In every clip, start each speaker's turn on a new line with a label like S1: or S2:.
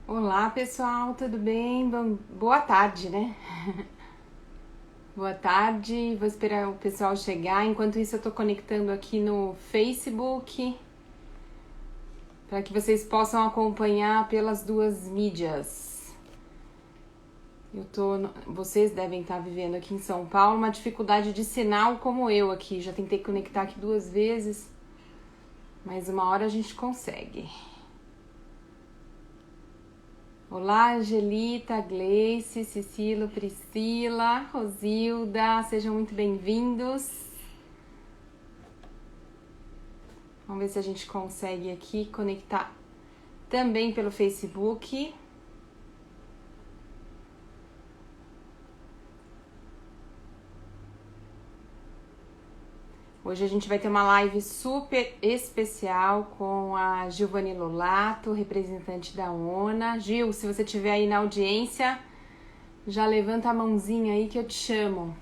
S1: Olá, pessoal, tudo bem? Boa tarde, né? Boa tarde, vou esperar o pessoal chegar. Enquanto isso, eu tô conectando aqui no Facebook para que vocês possam acompanhar pelas duas mídias. Vocês devem estar vivendo aqui em São Paulo uma dificuldade de sinal como eu aqui. Já tentei conectar aqui 2 vezes, mas uma hora a gente consegue. Olá, Angelita, Gleice, Cecílio, Priscila, Rosilda, sejam muito bem-vindos. Vamos ver se a gente consegue aqui conectar também pelo Facebook. Hoje a gente vai ter uma live super especial com a Giovanni Lolato, representante da ONA. Gil, se você estiver aí na audiência, já levanta a mãozinha aí que eu te chamo.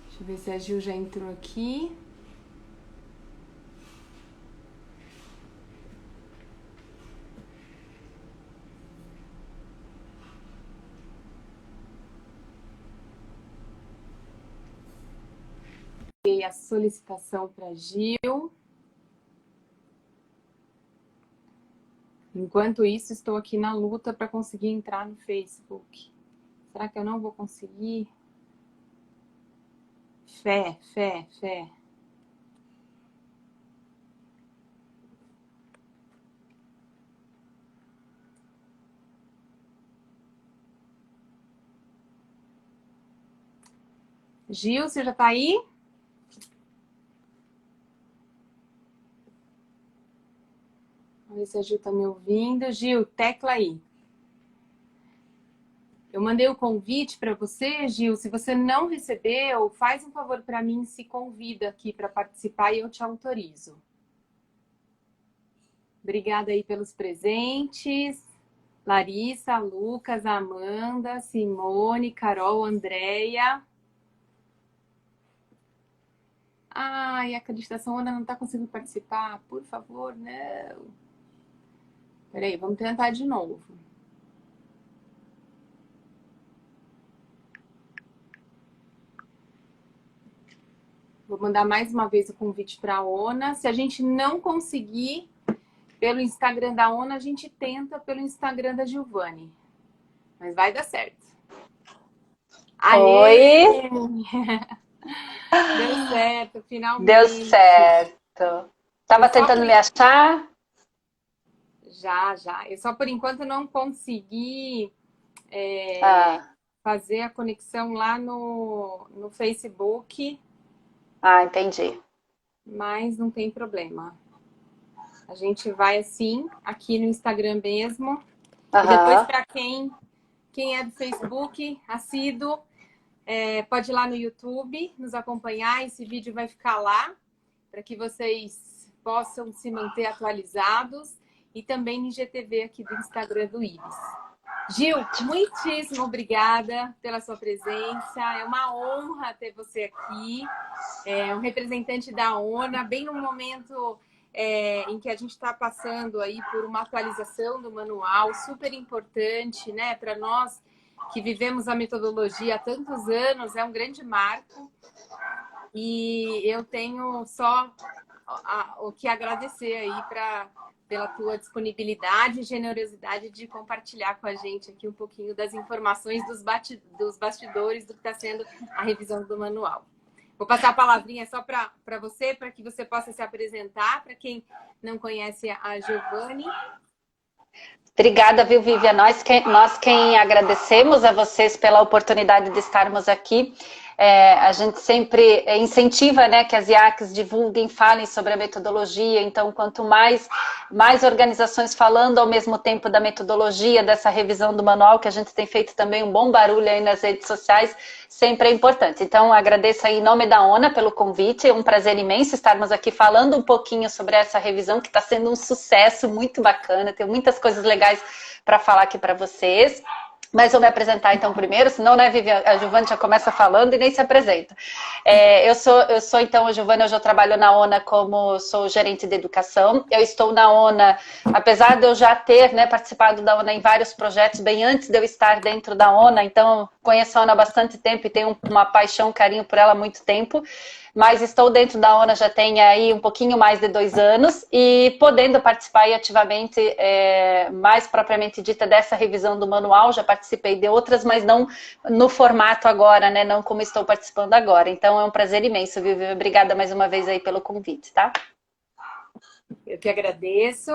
S1: Deixa eu ver se a Gil já entrou aqui. Dei a solicitação para Gil. Enquanto isso, estou aqui na luta para conseguir entrar no Facebook. Será que eu não vou conseguir? Fé, fé, fé. Gil, você já tá aí? Vamos ver se a Gil tá me ouvindo. Gil, tecla aí. Eu mandei o convite para você, Gil. Se você não recebeu, faz um favor para mim, se convida aqui para participar e eu te autorizo. Obrigada aí pelos presentes. Larissa, Lucas, Amanda, Simone, Carol, Andréia. Ai, a acreditação Ana não está conseguindo participar. Por favor, não. Peraí, vamos tentar de novo. Vou mandar mais uma vez o convite para a ONA. Se a gente não conseguir pelo Instagram da ONA, a gente tenta pelo Instagram da Giovanni. Mas vai dar certo. Aê!
S2: Oi,
S1: Deu certo,
S2: deu
S1: finalmente.
S2: certo.
S1: Eu
S2: Tava
S1: só
S2: tentando
S1: por
S2: me achar?
S1: já. Eu só por enquanto não consegui
S2: Ah,
S1: fazer a conexão lá no Facebook,
S2: entendi.
S1: mas não tem problema. A gente vai assim, aqui no Instagram mesmo. E depois,
S2: Aham.
S1: para quem é do Facebook, assíduo, pode ir lá no YouTube nos acompanhar. Esse vídeo vai ficar lá para que vocês possam se manter atualizados. E também no IGTV aqui do Instagram do Ives. Gil, muitíssimo obrigada pela sua presença. É uma honra ter você aqui. É um representante da ONA, bem no momento em que a gente está passando aí por uma atualização do manual, super importante, né, para nós que vivemos a metodologia há tantos anos, é um grande marco. E eu tenho só o que agradecer aí pela tua disponibilidade e generosidade de compartilhar com a gente aqui um pouquinho das informações dos bastidores do que está sendo a revisão do manual. Vou passar a palavrinha só para você, para que você possa se apresentar, para quem não conhece a Giovanni.
S2: Obrigada, viu, Vivian? Nós quem agradecemos a vocês pela oportunidade de estarmos aqui. A gente sempre incentiva, né, que as IACs divulguem, falem sobre a metodologia. Então, quanto mais organizações falando ao mesmo tempo da metodologia, dessa revisão do manual, que a gente tem feito também um bom barulho aí nas redes sociais, sempre é importante. Então, agradeço aí em nome da ONA pelo convite. É um prazer imenso estarmos aqui falando um pouquinho sobre essa revisão, que está sendo um sucesso muito bacana. Tem muitas coisas legais para falar aqui para vocês. Mas vou me apresentar então primeiro, senão, né, Vivian, a Giovana já começa falando e nem se apresenta. Eu sou então a Giovana, eu já trabalho na ONA como sou gerente de educação. Eu estou na ONA, apesar de eu já ter, né, participado da ONA em vários projetos, bem antes de eu estar dentro da ONA, então conheço a ONA há bastante tempo e tenho uma paixão, um carinho por ela há muito tempo. Mas estou dentro da ONA já tem aí um pouquinho mais de 2 anos e podendo participar aí ativamente, mais propriamente dita, dessa revisão do manual. Já participei de outras, mas não no formato agora, né? Não como estou participando agora. Então é um prazer imenso, viu? Obrigada mais uma vez aí pelo convite, tá?
S1: Eu que agradeço.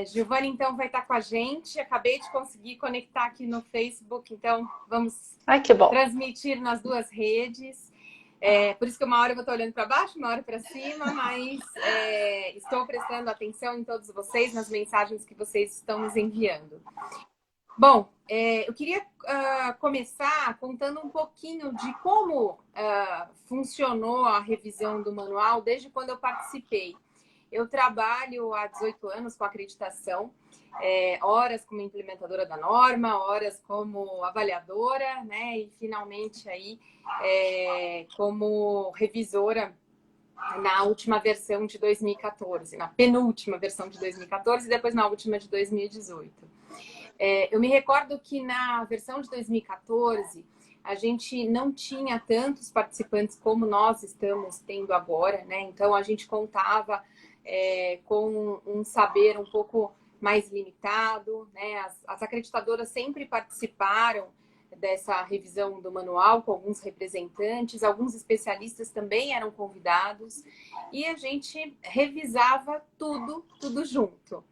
S1: Giovana, então, vai estar com a gente. Acabei de conseguir conectar aqui no Facebook, então vamos
S2: Que bom.
S1: Transmitir nas 2 redes. Por isso que uma hora eu vou estar olhando para baixo, uma hora para cima, mas estou prestando atenção em todos vocês, nas mensagens que vocês estão nos enviando. Bom, eu queria começar contando um pouquinho de como funcionou a revisão do manual desde quando eu participei. Eu trabalho há 18 anos com acreditação, horas como implementadora da norma, horas como avaliadora, né? E finalmente aí como revisora na última versão de 2014, na penúltima versão de 2014 e depois na última de 2018. Eu me recordo que na versão de 2014 a gente não tinha tantos participantes como nós estamos tendo agora, né? Então a gente contava com um saber um pouco mais limitado, né? As acreditadoras sempre participaram dessa revisão do manual com alguns representantes, alguns especialistas também eram convidados e a gente revisava tudo junto.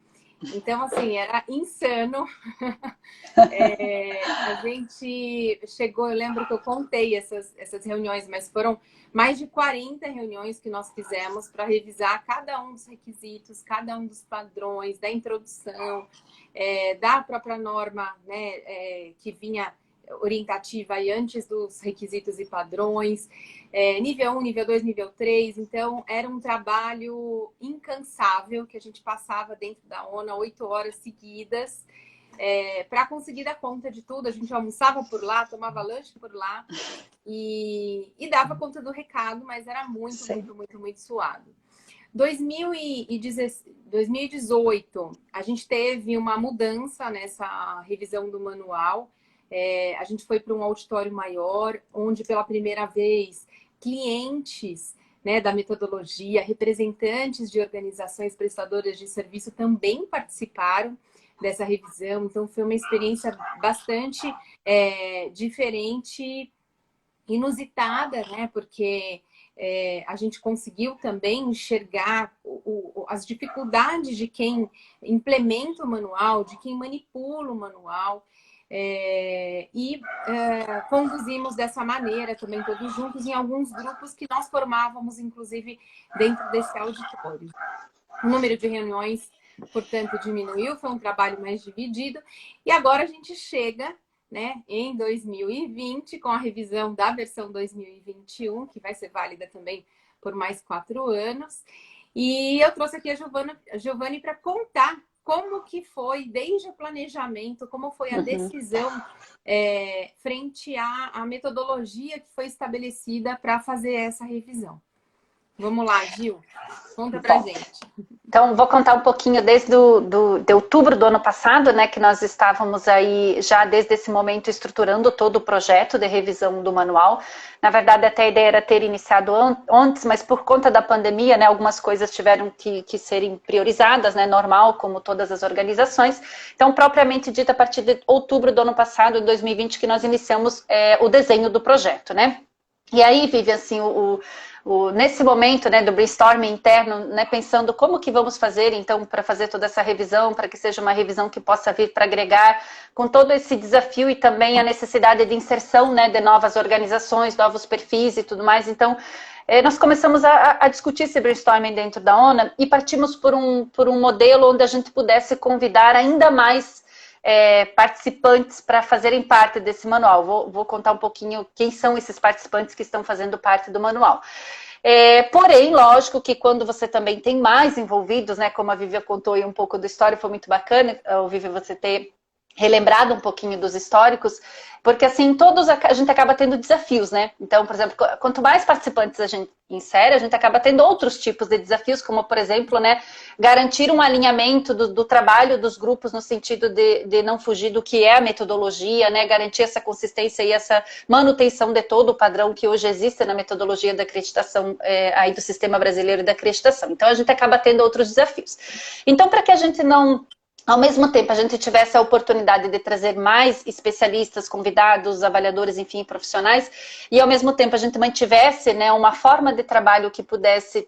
S1: Então, assim, era insano. A gente chegou, eu lembro que eu contei essas reuniões, mas foram mais de 40 reuniões que nós fizemos para revisar cada um dos requisitos, cada um dos padrões, da introdução, da própria norma, né, que vinha orientativa aí antes dos requisitos e padrões, nível 1, nível 2, nível 3. Então, era um trabalho incansável que a gente passava dentro da ONA 8 horas seguidas para conseguir dar conta de tudo. A gente almoçava por lá, tomava lanche por lá e dava conta do recado, mas era muito suado. 2018, a gente teve uma mudança nessa revisão do manual. A gente foi para um auditório maior, onde pela primeira vez clientes, né, da metodologia, representantes de organizações prestadoras de serviço também participaram dessa revisão. Então foi uma experiência bastante diferente, inusitada, né, porque a gente conseguiu também enxergar as dificuldades de quem implementa o manual, de quem manipula o manual. Conduzimos dessa maneira também todos juntos em alguns grupos que nós formávamos, inclusive, dentro desse auditório. O número de reuniões, portanto, diminuiu, foi um trabalho mais dividido. E agora a gente chega, né, em 2020, com a revisão da versão 2021, que vai ser válida também por mais 4 anos. E eu trouxe aqui a Giovana para contar como que foi, desde o planejamento, como foi a decisão frente à metodologia que foi estabelecida para fazer essa revisão. Vamos lá, Gil, conta pra gente.
S2: Então, vou contar um pouquinho desde de outubro do ano passado, né, que nós estávamos aí já desde esse momento estruturando todo o projeto de revisão do manual. Na verdade, até a ideia era ter iniciado antes, mas por conta da pandemia, né, algumas coisas tiveram que serem priorizadas, né, normal, como todas as organizações. Então, propriamente dito, a partir de outubro do ano passado, de 2020, que nós iniciamos o desenho do projeto, né. E aí, Vivi, assim, nesse momento, né, do brainstorming interno, né, pensando como que vamos fazer, então, para fazer toda essa revisão, para que seja uma revisão que possa vir para agregar, com todo esse desafio e também a necessidade de inserção, né, de novas organizações, novos perfis e tudo mais. Então, nós começamos a discutir esse brainstorming dentro da ONA e partimos por um modelo onde a gente pudesse convidar ainda mais participantes para fazerem parte desse manual. Vou contar um pouquinho quem são esses participantes que estão fazendo parte do manual. Porém, lógico que quando você também tem mais envolvidos, né, como a Vivi contou aí um pouco da história, foi muito bacana, Vivi, você ter relembrado um pouquinho dos históricos, porque assim, todos a gente acaba tendo desafios, né? Então, por exemplo, quanto mais participantes a gente insere, a gente acaba tendo outros tipos de desafios, como, por exemplo, né, garantir um alinhamento do trabalho dos grupos no sentido de não fugir do que é a metodologia, né? Garantir essa consistência e essa manutenção de todo o padrão que hoje existe na metodologia da acreditação, aí do Sistema Brasileiro de Acreditação. Então, a gente acaba tendo outros desafios. Então, para que a gente não... Ao mesmo tempo, a gente tivesse a oportunidade de trazer mais especialistas, convidados, avaliadores, enfim, profissionais, e ao mesmo tempo a gente mantivesse, né, uma forma de trabalho que pudesse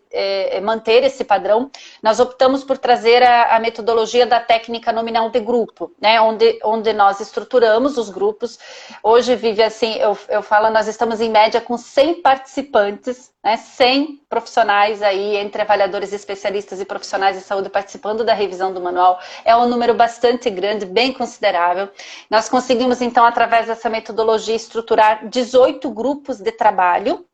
S2: manter esse padrão, nós optamos por trazer a metodologia da técnica nominal de grupo, né, onde nós estruturamos os grupos. Hoje, Vivi, assim, eu falo, nós estamos em média com 100 participantes, né, 100 profissionais aí, entre avaliadores especialistas e profissionais de saúde participando da revisão do manual. É um número bastante grande, bem considerável. Nós conseguimos, então, através dessa metodologia, estruturar 18 grupos de trabalho,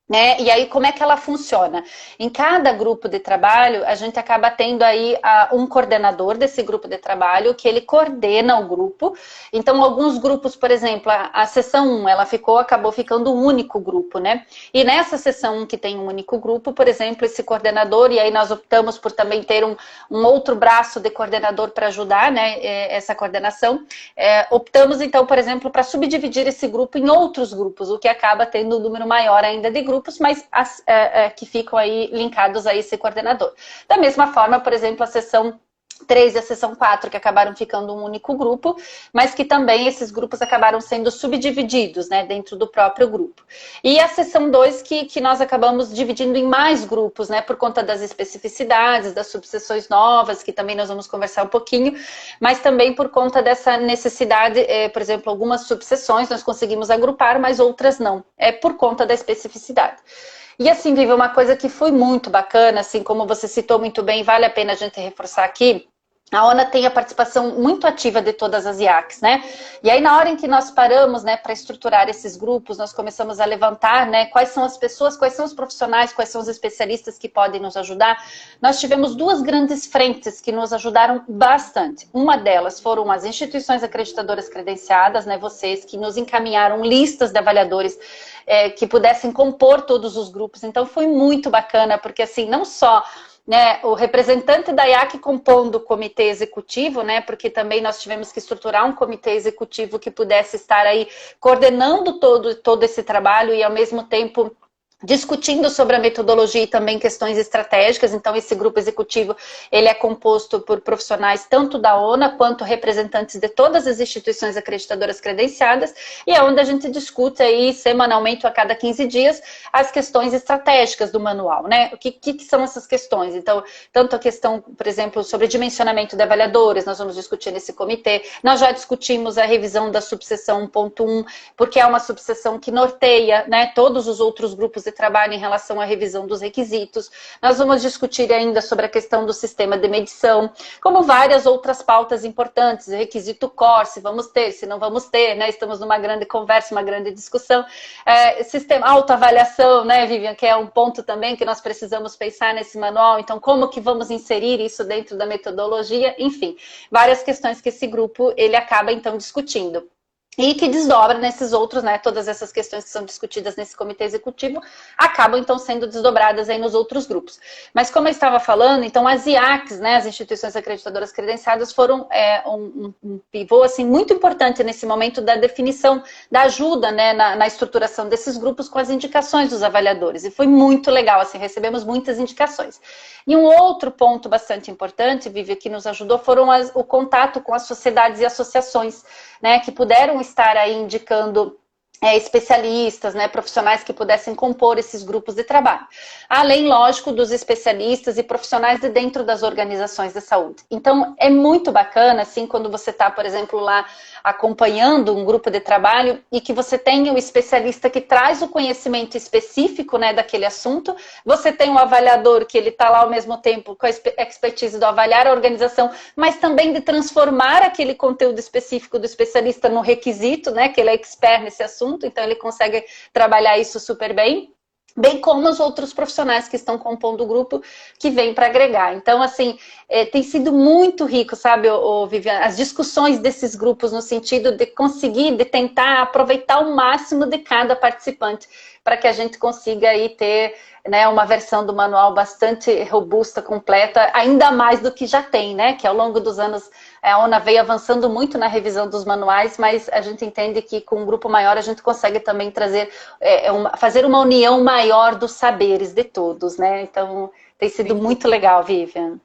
S2: né? E aí, como é que ela funciona? Em cada grupo de trabalho, a gente acaba tendo aí um coordenador desse grupo de trabalho, que ele coordena o grupo. Então, alguns grupos, por exemplo, a sessão 1, ela acabou ficando um único grupo, né? E nessa sessão 1, que tem um único grupo, por exemplo, esse coordenador, e aí nós optamos por também ter um outro braço de coordenador para ajudar, né, essa coordenação. Optamos, então, por exemplo, para subdividir esse grupo em outros grupos, o que acaba tendo um número maior ainda de grupos, mas que ficam aí linkados a esse coordenador. Da mesma forma, por exemplo, a sessão 3 e a sessão 4, que acabaram ficando um único grupo, mas que também esses grupos acabaram sendo subdivididos, né, dentro do próprio grupo. E a sessão 2, que nós acabamos dividindo em mais grupos, né, por conta das especificidades, das subseções novas, que também nós vamos conversar um pouquinho, mas também por conta dessa necessidade, por exemplo, algumas subseções nós conseguimos agrupar, mas outras não, por conta da especificidade. E assim, Vivi, uma coisa que foi muito bacana, assim como você citou muito bem, vale a pena a gente reforçar aqui, a ONA tem a participação muito ativa de todas as IACs, né? E aí, na hora em que nós paramos, né, para estruturar esses grupos, nós começamos a levantar, né, quais são as pessoas, quais são os profissionais, quais são os especialistas que podem nos ajudar. Nós tivemos duas grandes frentes que nos ajudaram bastante. Uma delas foram as instituições acreditadoras credenciadas, né, vocês que nos encaminharam listas de avaliadores que pudessem compor todos os grupos. Então, foi muito bacana, porque assim, não só... né, o representante da IAC compondo o comitê executivo, né, porque também nós tivemos que estruturar um comitê executivo que pudesse estar aí coordenando todo esse trabalho e ao mesmo tempo discutindo sobre a metodologia e também questões estratégicas. Então, esse grupo executivo, ele é composto por profissionais tanto da ONA quanto representantes de todas as instituições acreditadoras credenciadas, e é onde a gente discute aí semanalmente, a cada 15 dias, as questões estratégicas do manual, né? O que são essas questões? Então, tanto a questão, por exemplo, sobre dimensionamento de avaliadores, nós vamos discutir nesse comitê. Nós já discutimos a revisão da subseção 1.1, porque é uma subseção que norteia, né, todos os outros grupos de trabalho em relação à revisão dos requisitos. Nós vamos discutir ainda sobre a questão do sistema de medição, como várias outras pautas importantes, o requisito core, se vamos ter, se não vamos ter, né? Estamos numa grande conversa, uma grande discussão. Sistema autoavaliação, né, Vivian, que é um ponto também que nós precisamos pensar nesse manual. Então, como que vamos inserir isso dentro da metodologia? Enfim, várias questões que esse grupo, ele acaba, então, discutindo. E que desdobra nesses outros, né, todas essas questões que são discutidas nesse comitê executivo, acabam então sendo desdobradas aí nos outros grupos. Mas como eu estava falando, então as IACs, né, as instituições acreditadoras credenciadas, foram um pivô assim, muito importante nesse momento da definição, da ajuda, né, na estruturação desses grupos com as indicações dos avaliadores. E foi muito legal, assim, recebemos muitas indicações. E um outro ponto bastante importante, Vivi, que nos ajudou, foram o contato com as sociedades e associações, né, que puderam estar aí indicando especialistas, né, profissionais que pudessem compor esses grupos de trabalho. Além, lógico, dos especialistas e profissionais de dentro das organizações de saúde. Então, é muito bacana, assim, quando você está, por exemplo, lá acompanhando um grupo de trabalho e que você tem o especialista que traz o conhecimento específico, né, daquele assunto, você tem um avaliador que ele está lá ao mesmo tempo com a expertise do avaliar a organização, mas também de transformar aquele conteúdo específico do especialista no requisito, né, que ele é expert nesse assunto, então ele consegue trabalhar isso super bem. bem como os outros profissionais que estão compondo o grupo que vêm para agregar. Então, assim, tem sido muito rico, sabe, Viviane, as discussões desses grupos no sentido de conseguir, de tentar aproveitar o máximo de cada participante, para que a gente consiga aí ter, né, uma versão do manual bastante robusta, completa, ainda mais do que já tem, né, que ao longo dos anos a ONA veio avançando muito na revisão dos manuais, mas a gente entende que com um grupo maior a gente consegue também trazer, fazer uma união maior dos saberes de todos, né? Então tem sido muito legal, Vivian.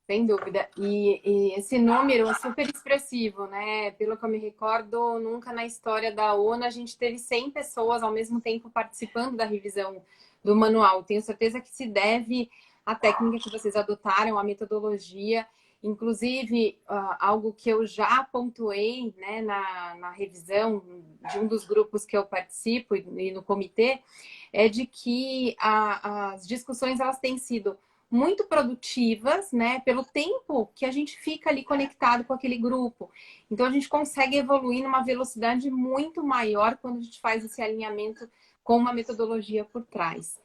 S1: Sem dúvida. E esse número é super expressivo, né? Pelo que eu me recordo, nunca na história da ONA a gente teve 100 pessoas ao mesmo tempo participando da revisão do manual. Tenho certeza que se deve à técnica que vocês adotaram, à metodologia. Inclusive, algo que eu já pontuei, né, na revisão de um dos grupos que eu participo e no comitê, é de que as discussões elas têm sido muito produtivas, né, pelo tempo que a gente fica ali conectado com aquele grupo. Então, a gente consegue evoluir numa velocidade muito maior quando a gente faz esse alinhamento com uma metodologia por trás.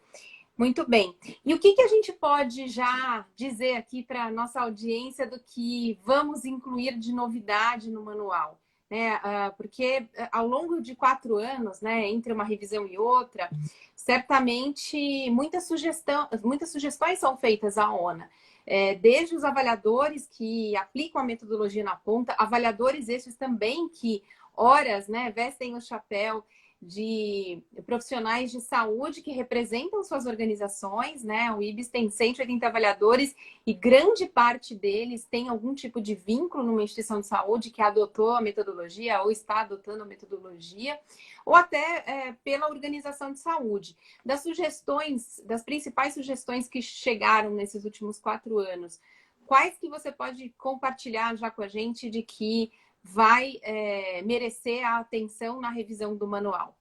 S1: Muito bem. E o que a gente pode já dizer aqui para a nossa audiência do que vamos incluir de novidade no manual? Né? Porque ao longo de 4 anos, né, entre uma revisão e outra, certamente muitas sugestões são feitas à ONA. Desde os avaliadores que aplicam a metodologia na ponta, avaliadores esses também que, horas, né, vestem o chapéu de profissionais de saúde que representam suas organizações, né? O IBS tem 180 avaliadores e grande parte deles tem algum tipo de vínculo numa instituição de saúde que adotou a metodologia ou está adotando a metodologia, ou até pela organização de saúde. Das principais sugestões que chegaram nesses últimos 4 anos, quais que você pode compartilhar já com a gente de que vai merecer a atenção na revisão do manual?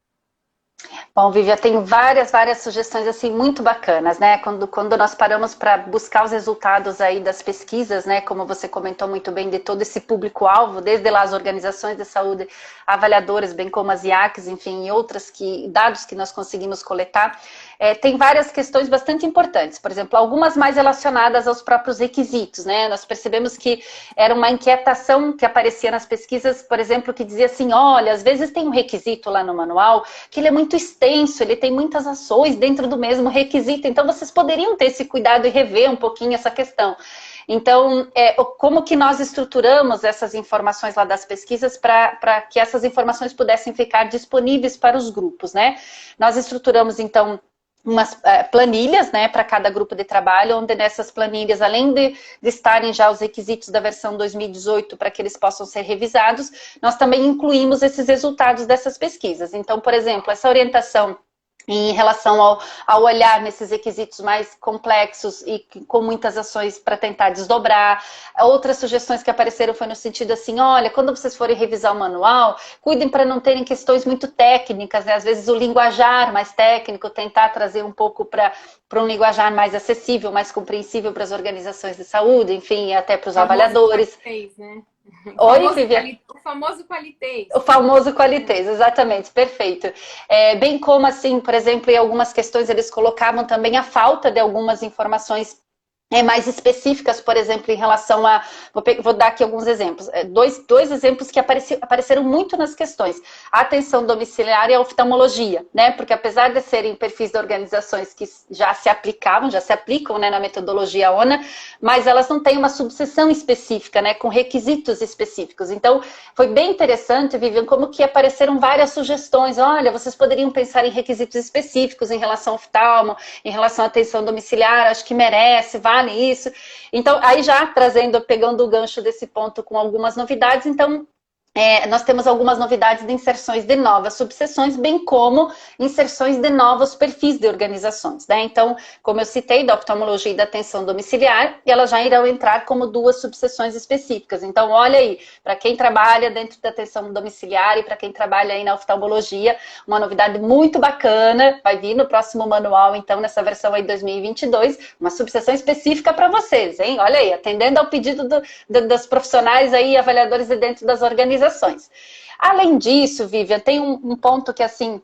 S2: Bom, Vivi, eu tenho várias sugestões assim muito bacanas, né? Quando nós paramos para buscar os resultados aí das pesquisas, né? Como você comentou muito bem, de todo esse público-alvo, desde lá as organizações de saúde, avaliadores, bem como as IACs, enfim, e outras dados que nós conseguimos coletar, tem várias questões bastante importantes. Por exemplo, algumas mais relacionadas aos próprios requisitos, né? Nós percebemos que era uma inquietação que aparecia nas pesquisas, por exemplo, que dizia assim, olha, às vezes tem um requisito lá no manual que ele é muito extenso, ele tem muitas ações dentro do mesmo requisito, então vocês poderiam ter esse cuidado e rever um pouquinho essa questão. Então, como que nós estruturamos essas informações lá das pesquisas para que essas informações pudessem ficar disponíveis para os grupos, né? Nós estruturamos, então, umas planilhas, né, para cada grupo de trabalho, onde nessas planilhas, além de estarem já os requisitos da versão 2018 para que eles possam ser revisados, nós também incluímos esses resultados dessas pesquisas. Então, por exemplo, essa orientação em relação ao olhar nesses requisitos mais complexos e com muitas ações para tentar desdobrar. Outras sugestões que apareceram foi no sentido assim, olha, quando vocês forem revisar o manual, cuidem para não terem questões muito técnicas, né? Às vezes o linguajar mais técnico, tentar trazer um pouco para um linguajar mais acessível, mais compreensível para as organizações de saúde, enfim, até para os avaliadores.
S1: Né?
S2: Oi, Viviane.
S1: O famoso qualitês.
S2: O famoso qualitês, exatamente, perfeito. Bem como, assim, por exemplo, em algumas questões eles colocavam também a falta de algumas informações mais específicas, por exemplo, em relação a... Vou dar aqui alguns exemplos. Dois exemplos que apareceram muito nas questões. A atenção domiciliar e a oftalmologia, né? Porque apesar de serem perfis de organizações que já se aplicam, né, na metodologia ONA, mas elas não têm uma subseção específica, né, com requisitos específicos. Então, foi bem interessante, Vivian, como que apareceram várias sugestões. Olha, vocês poderiam pensar em requisitos específicos em relação ao oftalmo, em relação à atenção domiciliar, acho que merece, vale isso. Então, aí já pegando o gancho desse ponto com algumas novidades, então, nós temos algumas novidades de inserções de novas subseções, bem como inserções de novos perfis de organizações, né? Então, como eu citei, da oftalmologia e da atenção domiciliar, elas já irão entrar como 2 subseções específicas. Então, olha aí, para quem trabalha dentro da atenção domiciliar e para quem trabalha aí na oftalmologia, uma novidade muito bacana, vai vir no próximo manual, então, nessa versão aí 2022, uma subseção específica para vocês, hein? Olha aí, atendendo ao pedido dos profissionais aí, avaliadores de dentro das organizações. Além disso, Vivian, tem um ponto que, assim,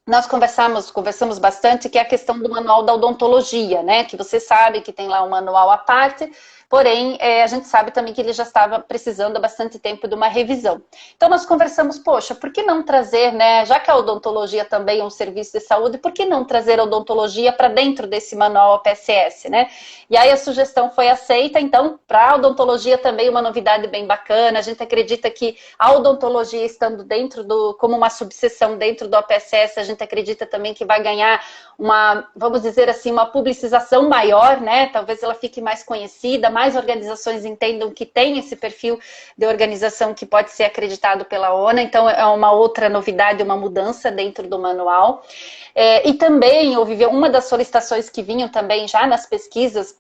S2: nós conversamos bastante, que é a questão do manual da odontologia, né? Que você sabe que tem lá um manual à parte, porém, a gente sabe também que ele já estava precisando há bastante tempo de uma revisão. Então, nós conversamos, poxa, por que não trazer, né? Já que a odontologia também é um serviço de saúde, por que não trazer a odontologia para dentro desse manual APSS, né? E aí a sugestão foi aceita, então, para a odontologia também uma novidade bem bacana. A gente acredita que a odontologia estando dentro como uma subseção dentro do APSS, a gente acredita também que vai ganhar uma, vamos dizer assim, uma publicização maior, né? Talvez ela fique mais conhecida, mais organizações entendam que tem esse perfil de organização que pode ser acreditado pela ONA. Então, é uma outra novidade, uma mudança dentro do manual. E também, houve uma das solicitações que vinham também já nas pesquisas,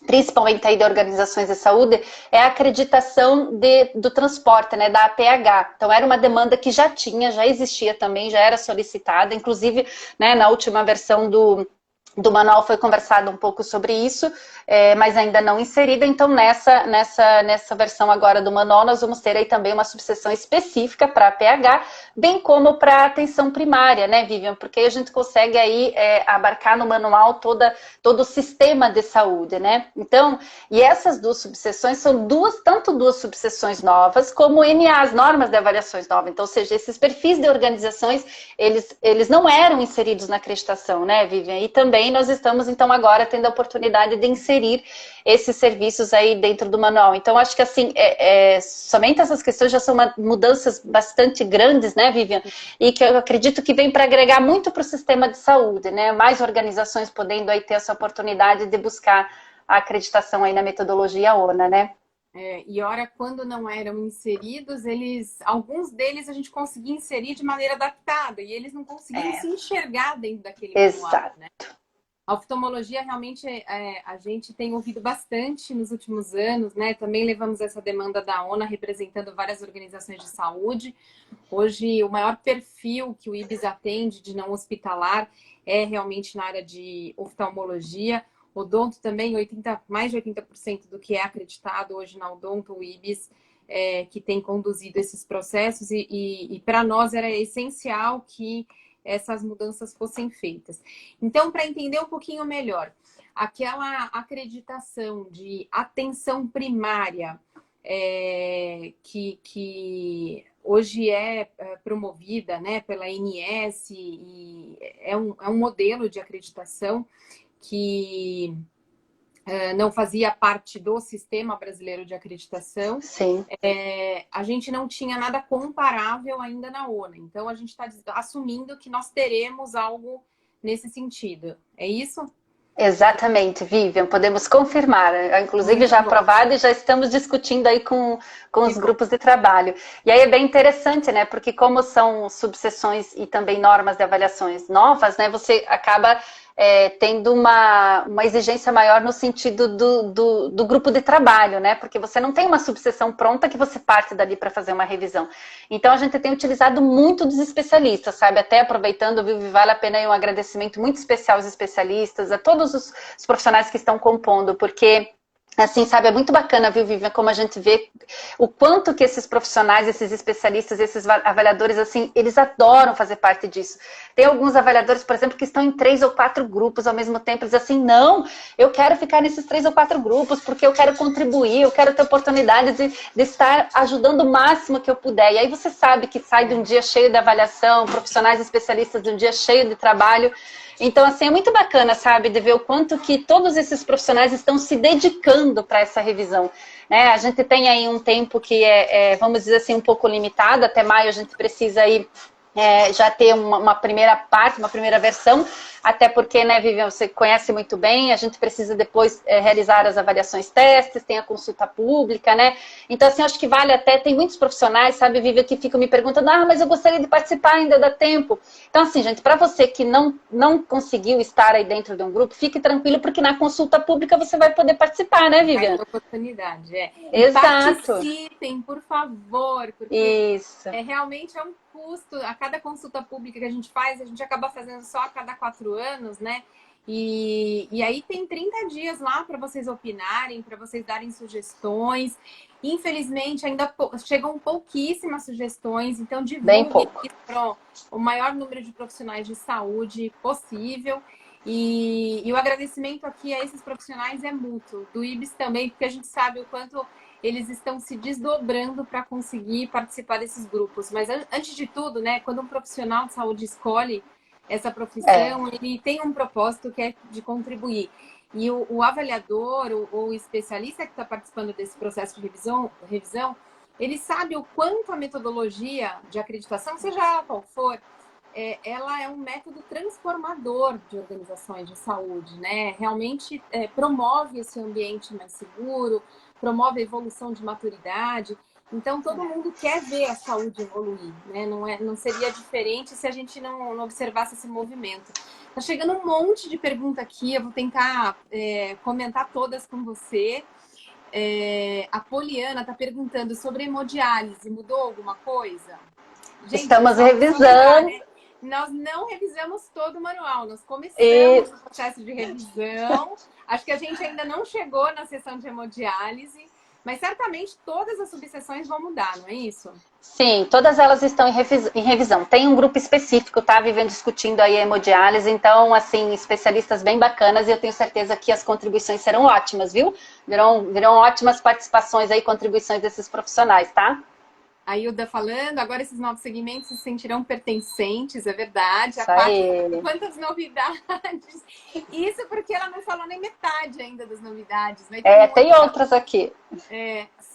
S2: principalmente aí de organizações de saúde, é a acreditação do transporte, né, da APH. Então, era uma demanda que já existia também, já era solicitada, inclusive, né, na última versão do manual foi conversado um pouco sobre isso, mas ainda não inserida. Então, nessa versão agora do manual, nós vamos ter aí também uma subseção específica para a PH, bem como para a atenção primária, né, Vivian? Porque aí a gente consegue aí abarcar no manual todo o sistema de saúde, né? Então, e essas duas subseções são tanto duas subseções novas, como NAs, normas de avaliações novas. Então, ou seja, esses perfis de organizações, eles não eram inseridos na acreditação, né, Vivian? E também nós estamos, então, agora tendo a oportunidade de inserir esses serviços aí dentro do manual. Então, acho que, assim, somente essas questões já são mudanças bastante grandes, né, Vivian? E que eu acredito que vem para agregar muito para o sistema de saúde, né? Mais organizações podendo aí ter essa oportunidade de buscar a acreditação aí na metodologia ONA, né?
S1: E ora, quando não eram inseridos, alguns deles a gente conseguia inserir de maneira adaptada, e eles não conseguiam se enxergar dentro daquele manual, né? A oftalmologia realmente a gente tem ouvido bastante nos últimos anos, né? Também levamos essa demanda da ONA representando várias organizações de saúde. Hoje, o maior perfil que o IBS atende de não hospitalar é realmente na área de oftalmologia. Odonto também, mais de 80% do que é acreditado hoje na Odonto, o IBS, que tem conduzido esses processos. E para nós era essencial que essas mudanças fossem feitas. Então, para entender um pouquinho melhor, aquela acreditação de atenção primária que hoje é promovida, né, pela ANS, e é um modelo de acreditação que não fazia parte do sistema brasileiro de acreditação.
S2: Sim.
S1: A gente não tinha nada comparável ainda na ONA. Então, a gente está assumindo que nós teremos algo nesse sentido. É isso?
S2: Exatamente, Vivian, podemos confirmar. Inclusive, muito já bom. Aprovado, e já estamos discutindo aí com os grupos de trabalho. E aí é bem interessante, né? Porque como são subseções e também normas de avaliações novas, né? Você acaba tendo uma exigência maior no sentido do grupo de trabalho, né? Porque você não tem uma subseção pronta que você parte dali para fazer uma revisão. Então, a gente tem utilizado muito dos especialistas, sabe? Até aproveitando, Vivi, vale a pena aí um agradecimento muito especial aos especialistas, a todos os profissionais que estão compondo, porque assim, sabe, é muito bacana, viu, Vivian, como a gente vê o quanto que esses profissionais, esses especialistas, esses avaliadores, assim, eles adoram fazer parte disso. Tem alguns avaliadores, por exemplo, que estão em 3 ou 4 grupos ao mesmo tempo, eles assim, não, eu quero ficar nesses 3 ou 4 grupos, porque eu quero contribuir, eu quero ter oportunidade de estar ajudando o máximo que eu puder. E aí você sabe que sai de um dia cheio de avaliação, profissionais especialistas de um dia cheio de trabalho. Então, assim, é muito bacana, sabe, de ver o quanto que todos esses profissionais estão se dedicando para essa revisão, né? A gente tem aí um tempo que vamos dizer assim, um pouco limitado, até maio a gente precisa aí já ter uma primeira parte, uma primeira versão, até porque, né, Vivian, você conhece muito bem, a gente precisa depois realizar as avaliações testes, tem a consulta pública, né? Então, assim, acho que vale até, tem muitos profissionais, sabe, Vivian, que ficam me perguntando, mas eu gostaria de participar, ainda dá tempo. Então, assim, gente, para você que não conseguiu estar aí dentro de um grupo, fique tranquilo, porque na consulta pública você vai poder participar, né, Vivian?
S1: Vai ter oportunidade,
S2: Exato.
S1: Participem, por favor, porque
S2: isso.
S1: Realmente é um custo. A cada consulta pública que a gente faz, a gente acaba fazendo só a cada 4 anos, né? E aí tem 30 dias lá para vocês opinarem, para vocês darem sugestões. Infelizmente, ainda chegam pouquíssimas sugestões, então
S2: Bem
S1: divulguem
S2: pouco.
S1: isso para o maior número de profissionais de saúde possível. E o agradecimento aqui a esses profissionais é mútuo, do IBS também, porque a gente sabe o quanto eles estão se desdobrando para conseguir participar desses grupos. Mas antes de tudo, né, quando um profissional de saúde escolhe essa profissão, ele tem um propósito que é de contribuir. E o avaliador, o especialista que está participando desse processo de revisão, ele sabe o quanto a metodologia de acreditação, seja ela qual for, ela é um método transformador de organizações de saúde, né? Realmente promove esse ambiente mais seguro, promove a evolução de maturidade. Então, todo mundo quer ver a saúde evoluir, né? Não seria diferente se a gente não observasse esse movimento. Tá chegando um monte de pergunta aqui, eu vou tentar comentar todas com você. A Poliana está perguntando sobre hemodiálise, mudou alguma coisa? Gente,
S2: Estamos
S1: só
S2: revisando.
S1: lembrar, né? Nós não revisamos todo o manual, nós começamos o processo de revisão. Acho que a gente ainda não chegou na sessão de hemodiálise, mas certamente todas as subseções vão mudar, não é isso?
S2: Sim, todas elas estão em revisão. Tem um grupo específico, tá, Vivian, discutindo aí a hemodiálise, então, assim, especialistas bem bacanas, e eu tenho certeza que as contribuições serão ótimas, viu? Virão ótimas participações aí, contribuições desses profissionais, tá?
S1: A Hilda falando, agora esses novos segmentos se sentirão pertencentes, é verdade.
S2: Isso aí.
S1: Quantas novidades! Isso porque ela não falou nem metade ainda das novidades. Vai
S2: ter
S1: ter
S2: tem outras aqui.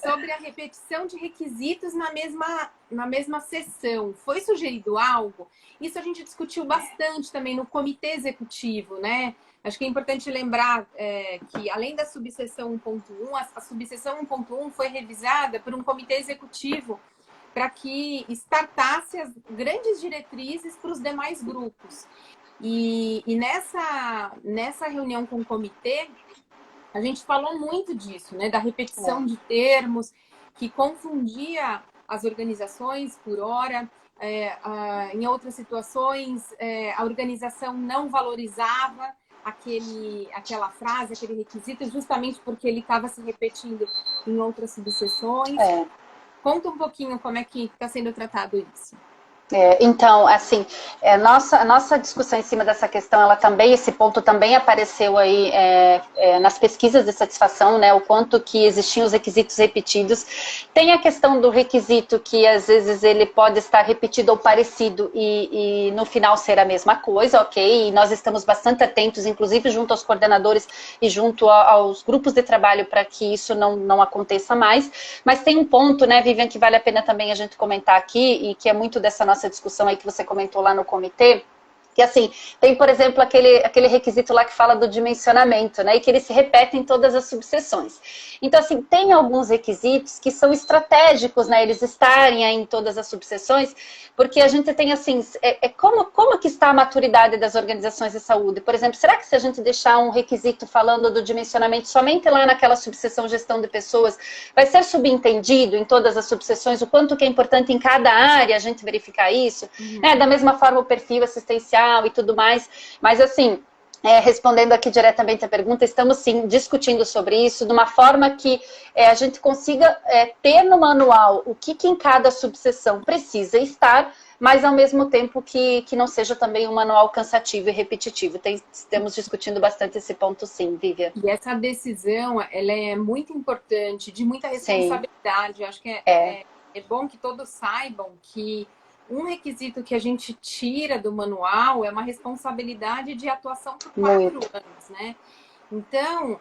S1: Sobre a repetição de requisitos na mesma sessão. Foi sugerido algo? Isso a gente discutiu bastante também no comitê executivo, né? Acho que é importante lembrar que, além da subseção 1.1, a subseção 1.1 foi revisada por um comitê executivo para que startasse as grandes diretrizes para os demais grupos. E nessa reunião com o comitê, a gente falou muito disso, né? Da repetição de termos, que confundia as organizações por hora. Em outras situações, a organização não valorizava aquela frase, aquele requisito, justamente porque ele estava se repetindo em outras subseções. Conta um pouquinho como é que está sendo tratado isso.
S2: Então, assim, a nossa discussão em cima dessa questão, esse ponto também apareceu aí nas pesquisas de satisfação, né, o quanto que existiam os requisitos repetidos. Tem a questão do requisito que às vezes ele pode estar repetido ou parecido e no final ser a mesma coisa, ok? E nós estamos bastante atentos, inclusive junto aos coordenadores e junto aos grupos de trabalho para que isso não aconteça mais. Mas tem um ponto, né, Vivian, que vale a pena também a gente comentar aqui e que é muito dessa nossa discussão aí que você comentou lá no comitê, que assim, tem, por exemplo, aquele requisito lá que fala do dimensionamento, né, e que ele se repete em todas as subseções. Então, assim, tem alguns requisitos que são estratégicos, né, eles estarem aí em todas as subseções, porque a gente tem, assim, como que está a maturidade das organizações de saúde? Por exemplo, será que se a gente deixar um requisito falando do dimensionamento somente lá naquela subseção gestão de pessoas, vai ser subentendido em todas as subseções, o quanto que é importante em cada área a gente verificar isso? Né? Da mesma forma, o perfil assistencial e tudo mais, mas assim, respondendo aqui diretamente a pergunta, estamos sim discutindo sobre isso de uma forma que a gente consiga ter no manual o que em cada subseção precisa estar, mas ao mesmo tempo que não seja também um manual cansativo e repetitivo. Estamos discutindo bastante esse ponto sim, Vivian.
S1: E essa decisão, ela é muito importante, de muita responsabilidade. Acho que é bom que todos saibam que um requisito que a gente tira do manual é uma responsabilidade de atuação por 4 anos, né? Então,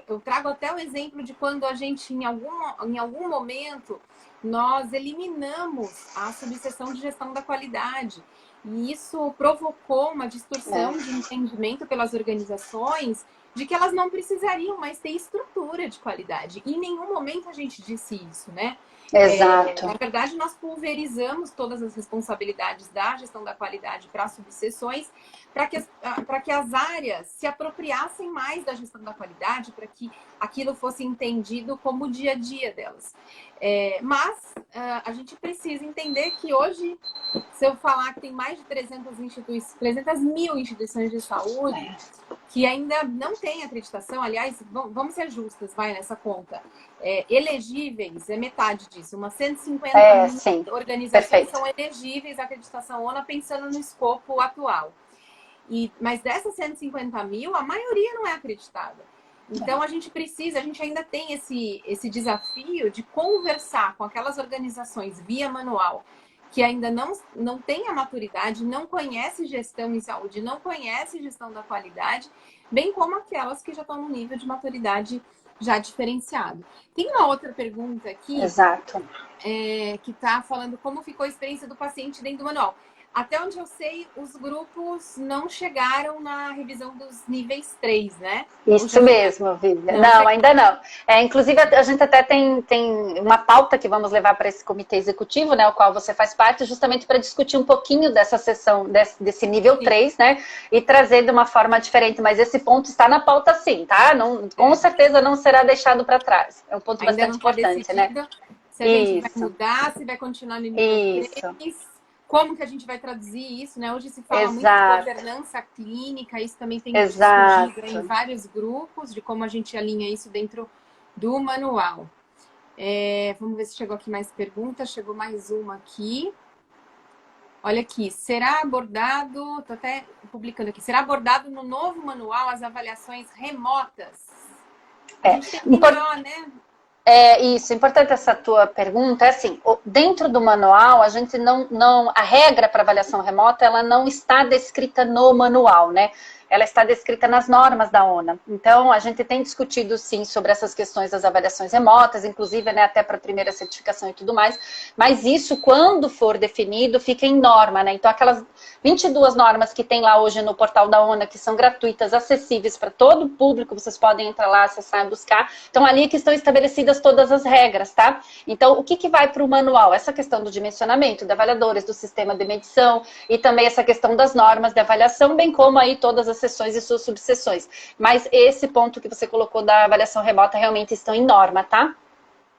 S1: eu trago até o exemplo de quando a gente, em algum momento, nós eliminamos a subseção de gestão da qualidade. E isso provocou uma distorção de entendimento pelas organizações, de que elas não precisariam mais ter estrutura de qualidade. E em nenhum momento a gente disse isso, né?
S2: Exato.
S1: Na verdade, nós pulverizamos todas as responsabilidades da gestão da qualidade para subseções, para que as áreas se apropriassem mais da gestão da qualidade, para que aquilo fosse entendido como o dia a dia delas. Mas a gente precisa entender que hoje, se eu falar que tem mais de 300 mil instituições de saúde que ainda não têm acreditação, aliás, vamos ser justas, vai nessa conta. Elegíveis é metade disso, umas 150 mil organizações são elegíveis à acreditação ONU pensando no escopo atual. Mas dessas 150 mil, a maioria não é acreditada. Então, a gente ainda tem esse desafio de conversar com aquelas organizações via manual que ainda não tem a maturidade, não conhece gestão em saúde, não conhece gestão da qualidade, bem como aquelas que já estão no nível de maturidade já diferenciado. Tem uma outra pergunta aqui.
S2: Exato.
S1: Que está falando como ficou a experiência do paciente dentro do manual. Até onde eu sei, os grupos não chegaram na revisão dos níveis 3, né?
S2: Isso mesmo, Vivian. Não, ainda não. Inclusive, a gente até tem uma pauta que vamos levar para esse comitê executivo, né? O qual você faz parte, justamente para discutir um pouquinho dessa sessão, desse nível 3, né? E trazer de uma forma diferente. Mas esse ponto está na pauta sim, tá? Não, com certeza não será deixado para trás. É um ponto bastante importante, né?
S1: Se a gente vai mudar, se vai continuar no nível 3... Como que a gente vai traduzir isso, né? Hoje se fala muito de governança clínica, isso também tem discutido em vários grupos, de como a gente alinha isso dentro do manual. Vamos ver se chegou aqui mais perguntas. Chegou mais uma aqui. Olha aqui, será abordado, estou até publicando aqui, será abordado no novo manual as avaliações remotas? A gente tem que melhorar, né?
S2: Isso, importante essa tua pergunta. Assim, dentro do manual, a gente a regra para avaliação remota, ela não está descrita no manual, né? Ela está descrita nas normas da ONU. Então, a gente tem discutido, sim, sobre essas questões das avaliações remotas, inclusive, né, até para a primeira certificação e tudo mais, mas isso, quando for definido, fica em norma, né? Então, aquelas 22 normas que tem lá hoje no portal da ONU, que são gratuitas, acessíveis para todo o público, vocês podem entrar lá, acessar e buscar. Então, ali é que estão estabelecidas todas as regras, tá? Então, o que vai para o manual? Essa questão do dimensionamento de avaliadores, do sistema de medição e também essa questão das normas de avaliação, bem como aí todas as sessões e suas subseções. Mas esse ponto que você colocou da avaliação remota realmente estão em norma, tá?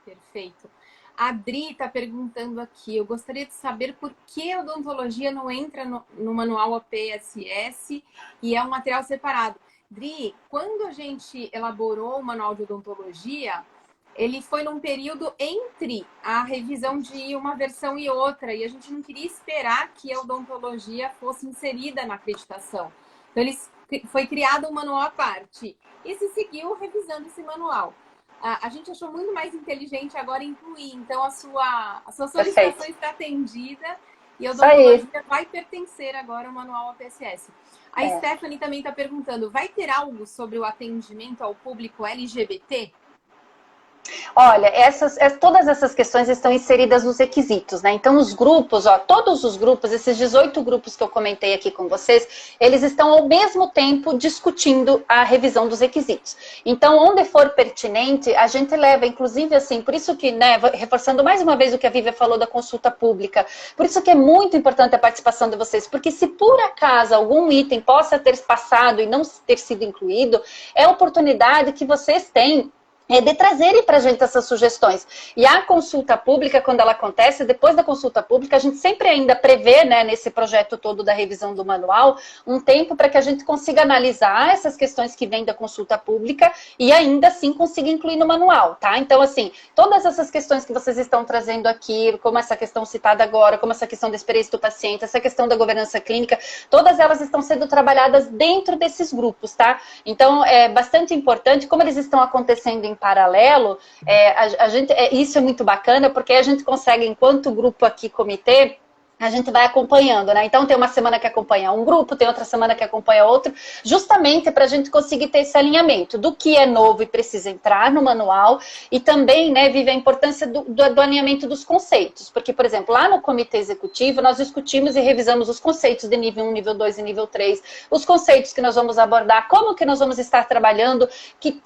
S1: Perfeito. A Adri está perguntando aqui, eu gostaria de saber por que a odontologia não entra no manual APSS e é um material separado. Adri, quando a gente elaborou o manual de odontologia, ele foi num período entre a revisão de uma versão e outra, e a gente não queria esperar que a odontologia fosse inserida na acreditação. Então, foi criado um manual à parte e se seguiu revisando esse manual. A gente achou muito mais inteligente agora incluir. Então, a sua solicitação está atendida e a odontologia vai pertencer agora ao manual APSS. A Stephanie também está perguntando, vai ter algo sobre o atendimento ao público LGBT?
S2: Olha, todas essas questões estão inseridas nos requisitos, né? Então, os grupos, todos os grupos, esses 18 grupos que eu comentei aqui com vocês, eles estão ao mesmo tempo discutindo a revisão dos requisitos. Então, onde for pertinente, a gente leva, inclusive, assim, por isso que, né, reforçando mais uma vez o que a Vivian falou da consulta pública, por isso que é muito importante a participação de vocês, porque se por acaso algum item possa ter passado e não ter sido incluído, é a oportunidade que vocês têm de trazerem para a gente essas sugestões. E a consulta pública, quando ela acontece, depois da consulta pública, a gente sempre ainda prevê, né, nesse projeto todo da revisão do manual, um tempo para que a gente consiga analisar essas questões que vêm da consulta pública e ainda assim consiga incluir no manual, tá? Então, assim, todas essas questões que vocês estão trazendo aqui, como essa questão citada agora, como essa questão da experiência do paciente, essa questão da governança clínica, todas elas estão sendo trabalhadas dentro desses grupos, tá? Então, é bastante importante, como eles estão acontecendo em paralelo, isso é muito bacana, porque a gente consegue, enquanto grupo aqui, comitê, a gente vai acompanhando, né? Então tem uma semana que acompanha um grupo, tem outra semana que acompanha outro, justamente para a gente conseguir ter esse alinhamento do que é novo e precisa entrar no manual, e também, né, Vivi, a importância do alinhamento dos conceitos. Porque, por exemplo, lá no comitê executivo, nós discutimos e revisamos os conceitos de nível 1, nível 2 e nível 3, os conceitos que nós vamos abordar, como que nós vamos estar trabalhando,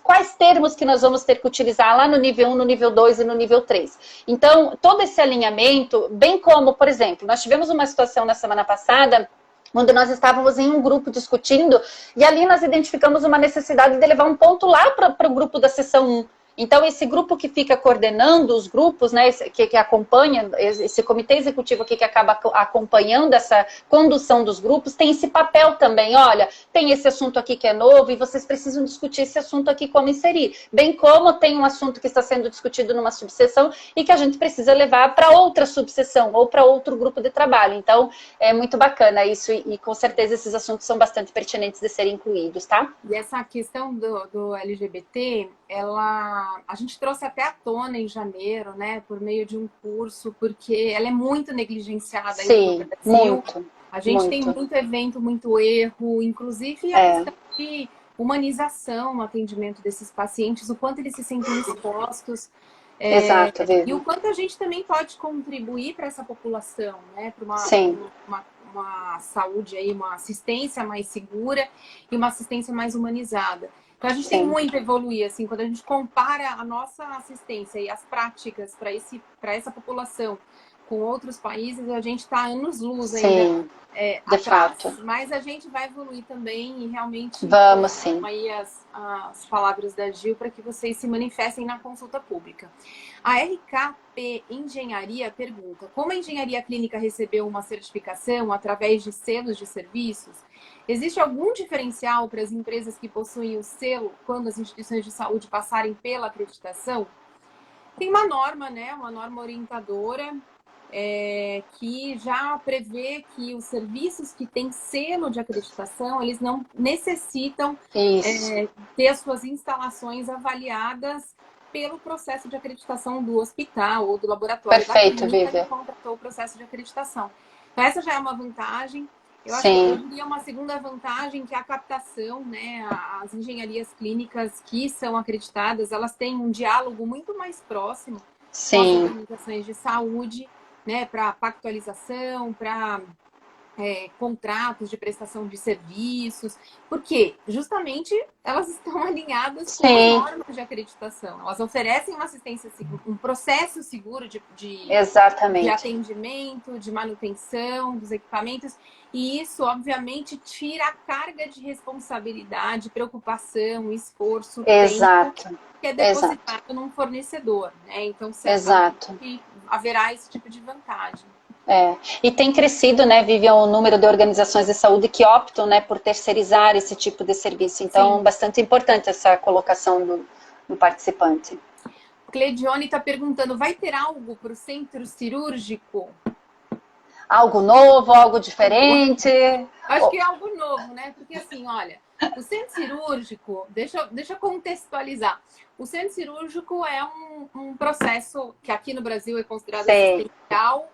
S2: quais termos que nós vamos ter que utilizar lá no nível 1, no nível 2 e no nível 3. Então, todo esse alinhamento, bem como, por exemplo, nós tivemos uma situação na semana passada onde nós estávamos em um grupo discutindo e ali nós identificamos uma necessidade de levar um ponto lá para o grupo da sessão 1. Então, esse grupo que fica coordenando os grupos, né, que acompanha, esse comitê executivo aqui que acaba acompanhando essa condução dos grupos, tem esse papel também. Olha, tem esse assunto aqui que é novo e vocês precisam discutir esse assunto aqui como inserir. Bem como tem um assunto que está sendo discutido numa subseção e que a gente precisa levar para outra subseção ou para outro grupo de trabalho. Então, é muito bacana isso e com certeza esses assuntos são bastante pertinentes de serem incluídos, tá?
S1: E essa questão do LGBT, a gente trouxe até à tona em janeiro, né, por meio de um curso, porque ela é muito negligenciada.
S2: Sim,
S1: no Brasil.
S2: muito.
S1: A gente tem muito evento, muito erro, inclusive a questão de humanização no atendimento desses pacientes, o quanto eles se sentem expostos.
S2: Exato,
S1: e o quanto a gente também pode contribuir para essa população, né, para uma saúde aí, uma assistência mais segura e uma assistência mais humanizada. Então a gente tem muito a evoluir, assim, quando a gente compara a nossa assistência e as práticas para essa população com outros países, a gente está anos-luz ainda
S2: de fato.
S1: Mas a gente vai evoluir também e realmente
S2: vamos sim.
S1: Aí as palavras da Gil para que vocês se manifestem na consulta pública. A RKP Engenharia pergunta: como a engenharia clínica recebeu uma certificação através de selos de serviços, existe algum diferencial para as empresas que possuem o selo quando as instituições de saúde passarem pela acreditação? Tem uma norma, né? Uma norma orientadora que já prevê que os serviços que têm selo de acreditação, eles não necessitam ter as suas instalações avaliadas pelo processo de acreditação do hospital ou do laboratório.
S2: Perfeito,
S1: da clínica
S2: Vivi.
S1: que contratou o processo de acreditação. Então, essa já é uma vantagem. Eu acho que eu diria uma segunda vantagem, que é a captação, né? As engenharias clínicas que são acreditadas, elas têm um diálogo muito mais próximo com as organizações de saúde, né, para pactualização, para contratos de prestação de serviços, porque justamente elas estão alinhadas com as normas de acreditação. Elas oferecem uma assistência segura, um processo seguro de atendimento, de manutenção dos equipamentos, e isso, obviamente, tira a carga de responsabilidade, preocupação, esforço, tempo, que é depositado num fornecedor, né? Então, certamente haverá esse tipo de vantagem.
S2: E tem crescido, né, Vivian, o número de organizações de saúde que optam, né, por terceirizar esse tipo de serviço. Então, bastante importante essa colocação do participante.
S1: Cleidione está perguntando: vai ter algo para o centro cirúrgico?
S2: Algo novo, algo diferente?
S1: Acho que é algo novo, né? Porque assim, olha, o centro cirúrgico, deixa eu contextualizar. O centro cirúrgico é um processo que aqui no Brasil é considerado assistencial,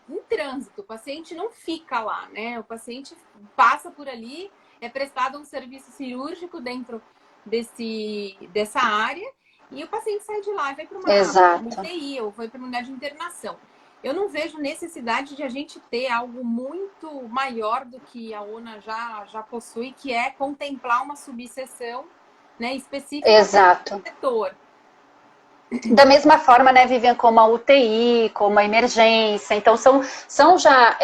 S1: em trânsito. O paciente não fica lá, né? O paciente passa por ali, é prestado um serviço cirúrgico dentro dessa área e o paciente sai de lá e vai para uma UTI ou vai para uma unidade de internação. Eu não vejo necessidade de a gente ter algo muito maior do que a ONA já possui, que é contemplar uma subseção, né, específica para o setor.
S2: Da mesma forma, né, Vivian, como a UTI, como a emergência. Então, são já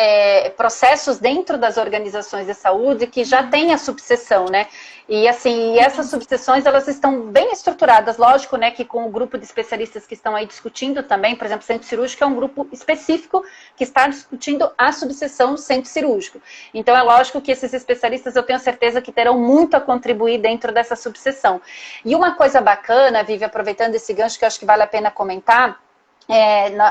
S2: processos dentro das organizações de saúde que já têm a subseção, né? E assim, essas subseções, elas estão bem estruturadas, lógico, né, que com o grupo de especialistas que estão aí discutindo também, por exemplo, o centro cirúrgico é um grupo específico que está discutindo a subseção do centro cirúrgico. Então, é lógico que esses especialistas, eu tenho certeza que terão muito a contribuir dentro dessa subseção. E uma coisa bacana, Vivi, aproveitando esse gancho que eu acho que vale a pena comentar,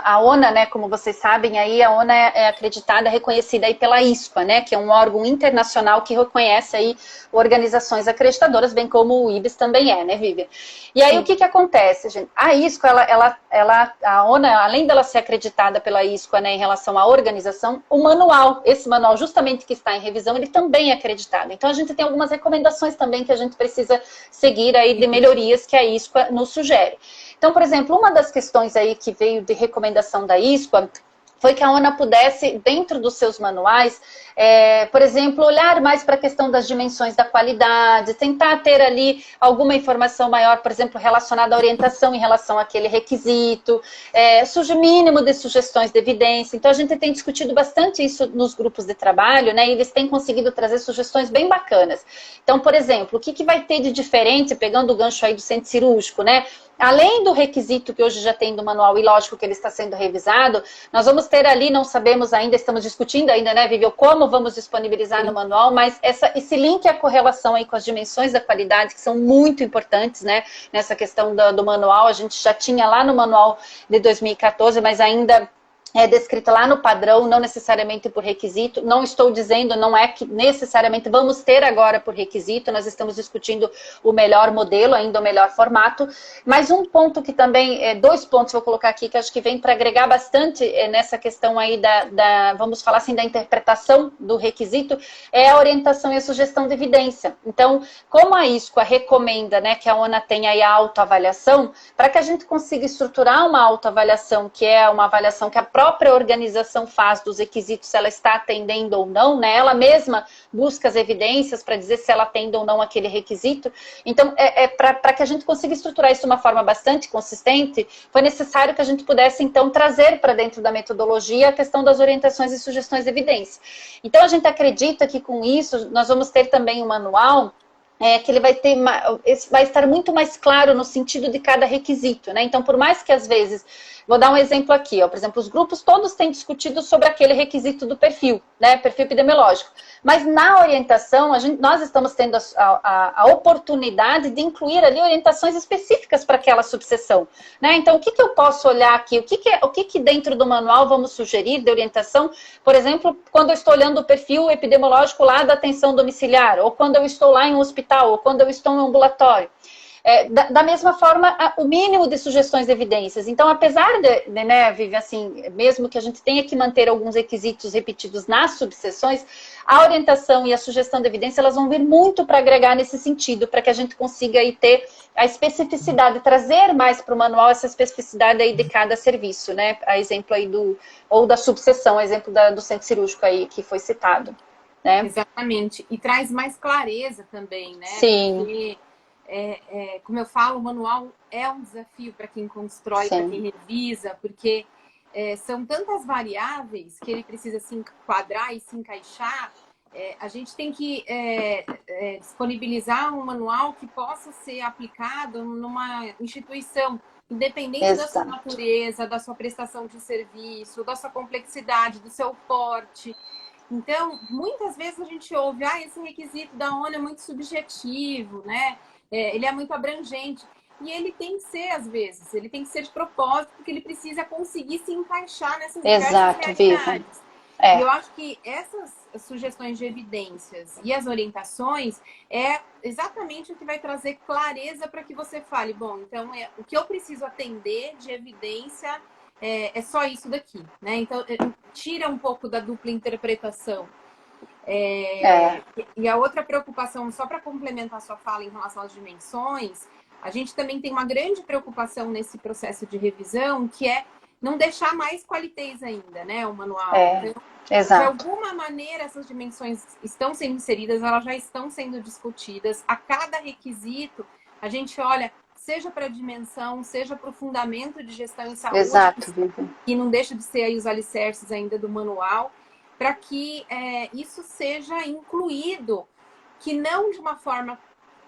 S2: a ONA, né, como vocês sabem, aí a ONA é acreditada, reconhecida aí pela ISPA, né, que é um órgão internacional que reconhece aí organizações acreditadoras, bem como o IBS também né, Vivian? E aí o que acontece, gente? A ISPA, ela a ONA, além dela ser acreditada pela ISQA, né, em relação à organização, o manual, esse manual justamente que está em revisão, ele também é acreditado. Então a gente tem algumas recomendações também que a gente precisa seguir aí de melhorias que a ISQA nos sugere. Então, por exemplo, uma das questões aí que veio de recomendação da ISQA foi que a ONA pudesse, dentro dos seus manuais, por exemplo, olhar mais para a questão das dimensões da qualidade, tentar ter ali alguma informação maior, por exemplo, relacionada à orientação em relação àquele requisito, mínimo de sugestões de evidência. Então, a gente tem discutido bastante isso nos grupos de trabalho, né? E eles têm conseguido trazer sugestões bem bacanas. Então, por exemplo, o que vai ter de diferente, pegando o gancho aí do centro cirúrgico, né? Além do requisito que hoje já tem do manual, e lógico que ele está sendo revisado, nós vamos ter ali, não sabemos ainda, estamos discutindo ainda, né, Vivian, como vamos disponibilizar no manual, mas esse link e a correlação aí com as dimensões da qualidade, que são muito importantes, né, nessa questão do manual, a gente já tinha lá no manual de 2014, mas ainda é descrita lá no padrão, não necessariamente por requisito. Não estou dizendo, não é que necessariamente vamos ter agora por requisito, nós estamos discutindo o melhor modelo, ainda o melhor formato. Mas um ponto que também, 2 pontos vou colocar aqui, que acho que vem para agregar bastante nessa questão aí vamos falar assim, da interpretação do requisito, é a orientação e a sugestão de evidência. Então, como a ISQA recomenda, né, que a ONA tenha aí a autoavaliação, para que a gente consiga estruturar uma autoavaliação, que é uma avaliação que a própria organização faz dos requisitos, se ela está atendendo ou não, né? Ela mesma busca as evidências para dizer se ela atende ou não aquele requisito. Então, para que a gente consiga estruturar isso de uma forma bastante consistente, foi necessário que a gente pudesse, então, trazer para dentro da metodologia a questão das orientações e sugestões de evidência. Então, a gente acredita que com isso, nós vamos ter também um manual que ele vai estar muito mais claro no sentido de cada requisito, né? Então, por mais que às vezes, vou dar um exemplo aqui, ó, por exemplo, os grupos todos têm discutido sobre aquele requisito do perfil, né? Perfil epidemiológico. Mas na orientação, nós estamos tendo a oportunidade de incluir ali orientações específicas para aquela subseção, né? Então, o que eu posso olhar aqui? O que dentro do manual vamos sugerir de orientação? Por exemplo, quando eu estou olhando o perfil epidemiológico lá da atenção domiciliar, ou quando eu estou lá em um hospital, ou quando eu estou em um ambulatório. Da mesma forma, o mínimo de sugestões de evidências. Então, apesar né, Vivi, assim, mesmo que a gente tenha que manter alguns requisitos repetidos nas subseções, a orientação e a sugestão de evidência, elas vão vir muito para agregar nesse sentido, para que a gente consiga aí ter a especificidade, trazer mais para o manual essa especificidade aí de cada serviço, né? A exemplo aí ou da subseção, a exemplo do centro cirúrgico aí que foi citado. Né?
S1: Exatamente. E traz mais clareza também, né?
S2: Sim.
S1: Porque, como eu falo, o manual é um desafio para quem constrói, para quem revisa, porque são tantas variáveis que ele precisa se enquadrar e se encaixar. A gente tem que disponibilizar um manual que possa ser aplicado numa instituição, independente da sua natureza, da sua prestação de serviço, da sua complexidade, do seu porte. Então, muitas vezes a gente ouve, esse requisito da ONU é muito subjetivo, né? Ele é muito abrangente. E ele tem que ser, às vezes, ele tem que ser de propósito, porque ele precisa conseguir se encaixar nessas diversas realidades. E eu acho que essas sugestões de evidências e as orientações é exatamente o que vai trazer clareza para que você fale, bom, então o que eu preciso atender de evidência é só isso daqui, né? Então, tira um pouco da dupla interpretação. E a outra preocupação, só para complementar a sua fala em relação às dimensões, a gente também tem uma grande preocupação nesse processo de revisão, que é não deixar mais qualitez ainda, né? O manual. Então,
S2: exato.
S1: De alguma maneira, essas dimensões estão sendo inseridas, elas já estão sendo discutidas. A cada requisito, a gente olha, seja para a dimensão, seja para o fundamento de gestão em saúde, que não deixa de ser aí os alicerces ainda do manual, para que isso seja incluído, que não de uma forma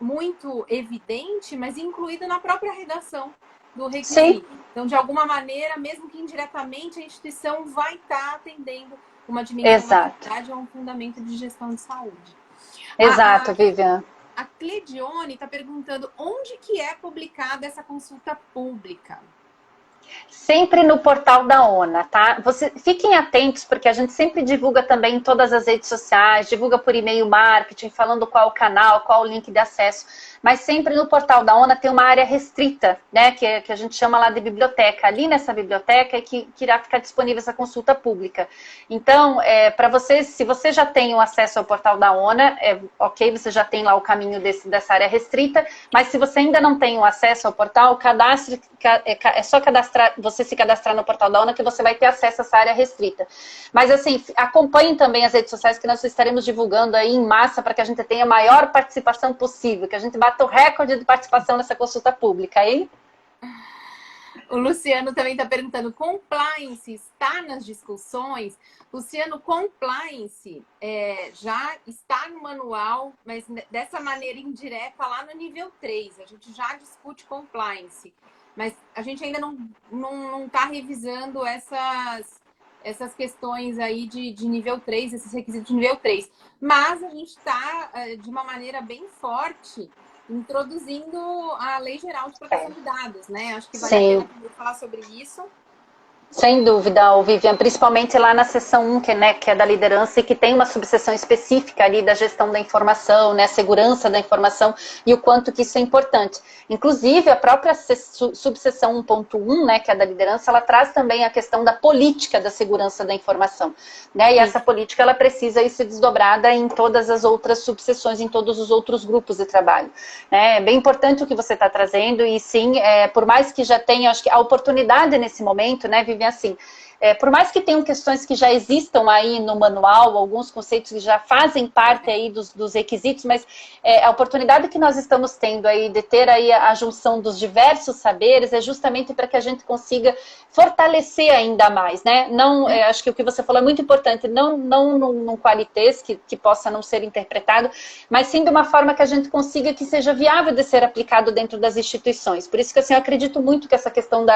S1: muito evidente, mas incluído na própria redação do requisito. Então, de alguma maneira, mesmo que indiretamente, a instituição vai estar atendendo uma dimensão de qualidade ou um fundamento de gestão de saúde.
S2: Exato, Vivian.
S1: A Cledione está perguntando onde que é publicada essa consulta pública?
S2: Sempre no portal da ONA, tá? Fiquem atentos, porque a gente sempre divulga também em todas as redes sociais, divulga por e-mail marketing, falando qual o canal, qual o link de acesso. mas sempre no portal da ONA tem uma área restrita, né, que a gente chama lá de biblioteca. Ali nessa biblioteca é que irá ficar disponível essa consulta pública. Então, para você, se você já tem o acesso ao portal da ONA, ok, você já tem lá o caminho dessa área restrita, mas se você ainda não tem o acesso ao portal, é só você se cadastrar no portal da ONA que você vai ter acesso a essa área restrita. Mas assim, acompanhem também as redes sociais que nós estaremos divulgando aí em massa para que a gente tenha a maior participação possível, que a gente bata o recorde de participação nessa consulta pública, hein?
S1: O Luciano também está perguntando, compliance está nas discussões? Luciano, compliance já está no manual, mas dessa maneira indireta lá no nível 3. A gente já discute compliance, mas a gente ainda não está revisando essas questões aí de nível 3, esses requisitos de nível 3. Mas a gente está, de uma maneira bem forte, introduzindo a Lei Geral de Proteção de Dados, né? Acho que vale a pena falar sobre isso.
S2: Sem dúvida, Vivian, principalmente lá na seção 1, que é da liderança e que tem uma subseção específica ali da gestão da informação, né, a segurança da informação e o quanto que isso é importante. Inclusive, a própria subseção 1.1, né, que é da liderança, ela traz também a questão da política da segurança da informação, né, e essa política ela precisa ser desdobrada em todas as outras subseções, em todos os outros grupos de trabalho. Né? É bem importante o que você está trazendo e sim, por mais que já tenha, acho que a oportunidade nesse momento, né, Vivian, assim, por mais que tenham questões que já existam aí no manual, alguns conceitos que já fazem parte aí dos requisitos, mas a oportunidade que nós estamos tendo aí de ter aí a junção dos diversos saberes é justamente para que a gente consiga fortalecer ainda mais, né? Não, acho que o que você falou é muito importante, não num qualitês que possa não ser interpretado, mas sim de uma forma que a gente consiga que seja viável de ser aplicado dentro das instituições. Por isso que assim, eu acredito muito que essa questão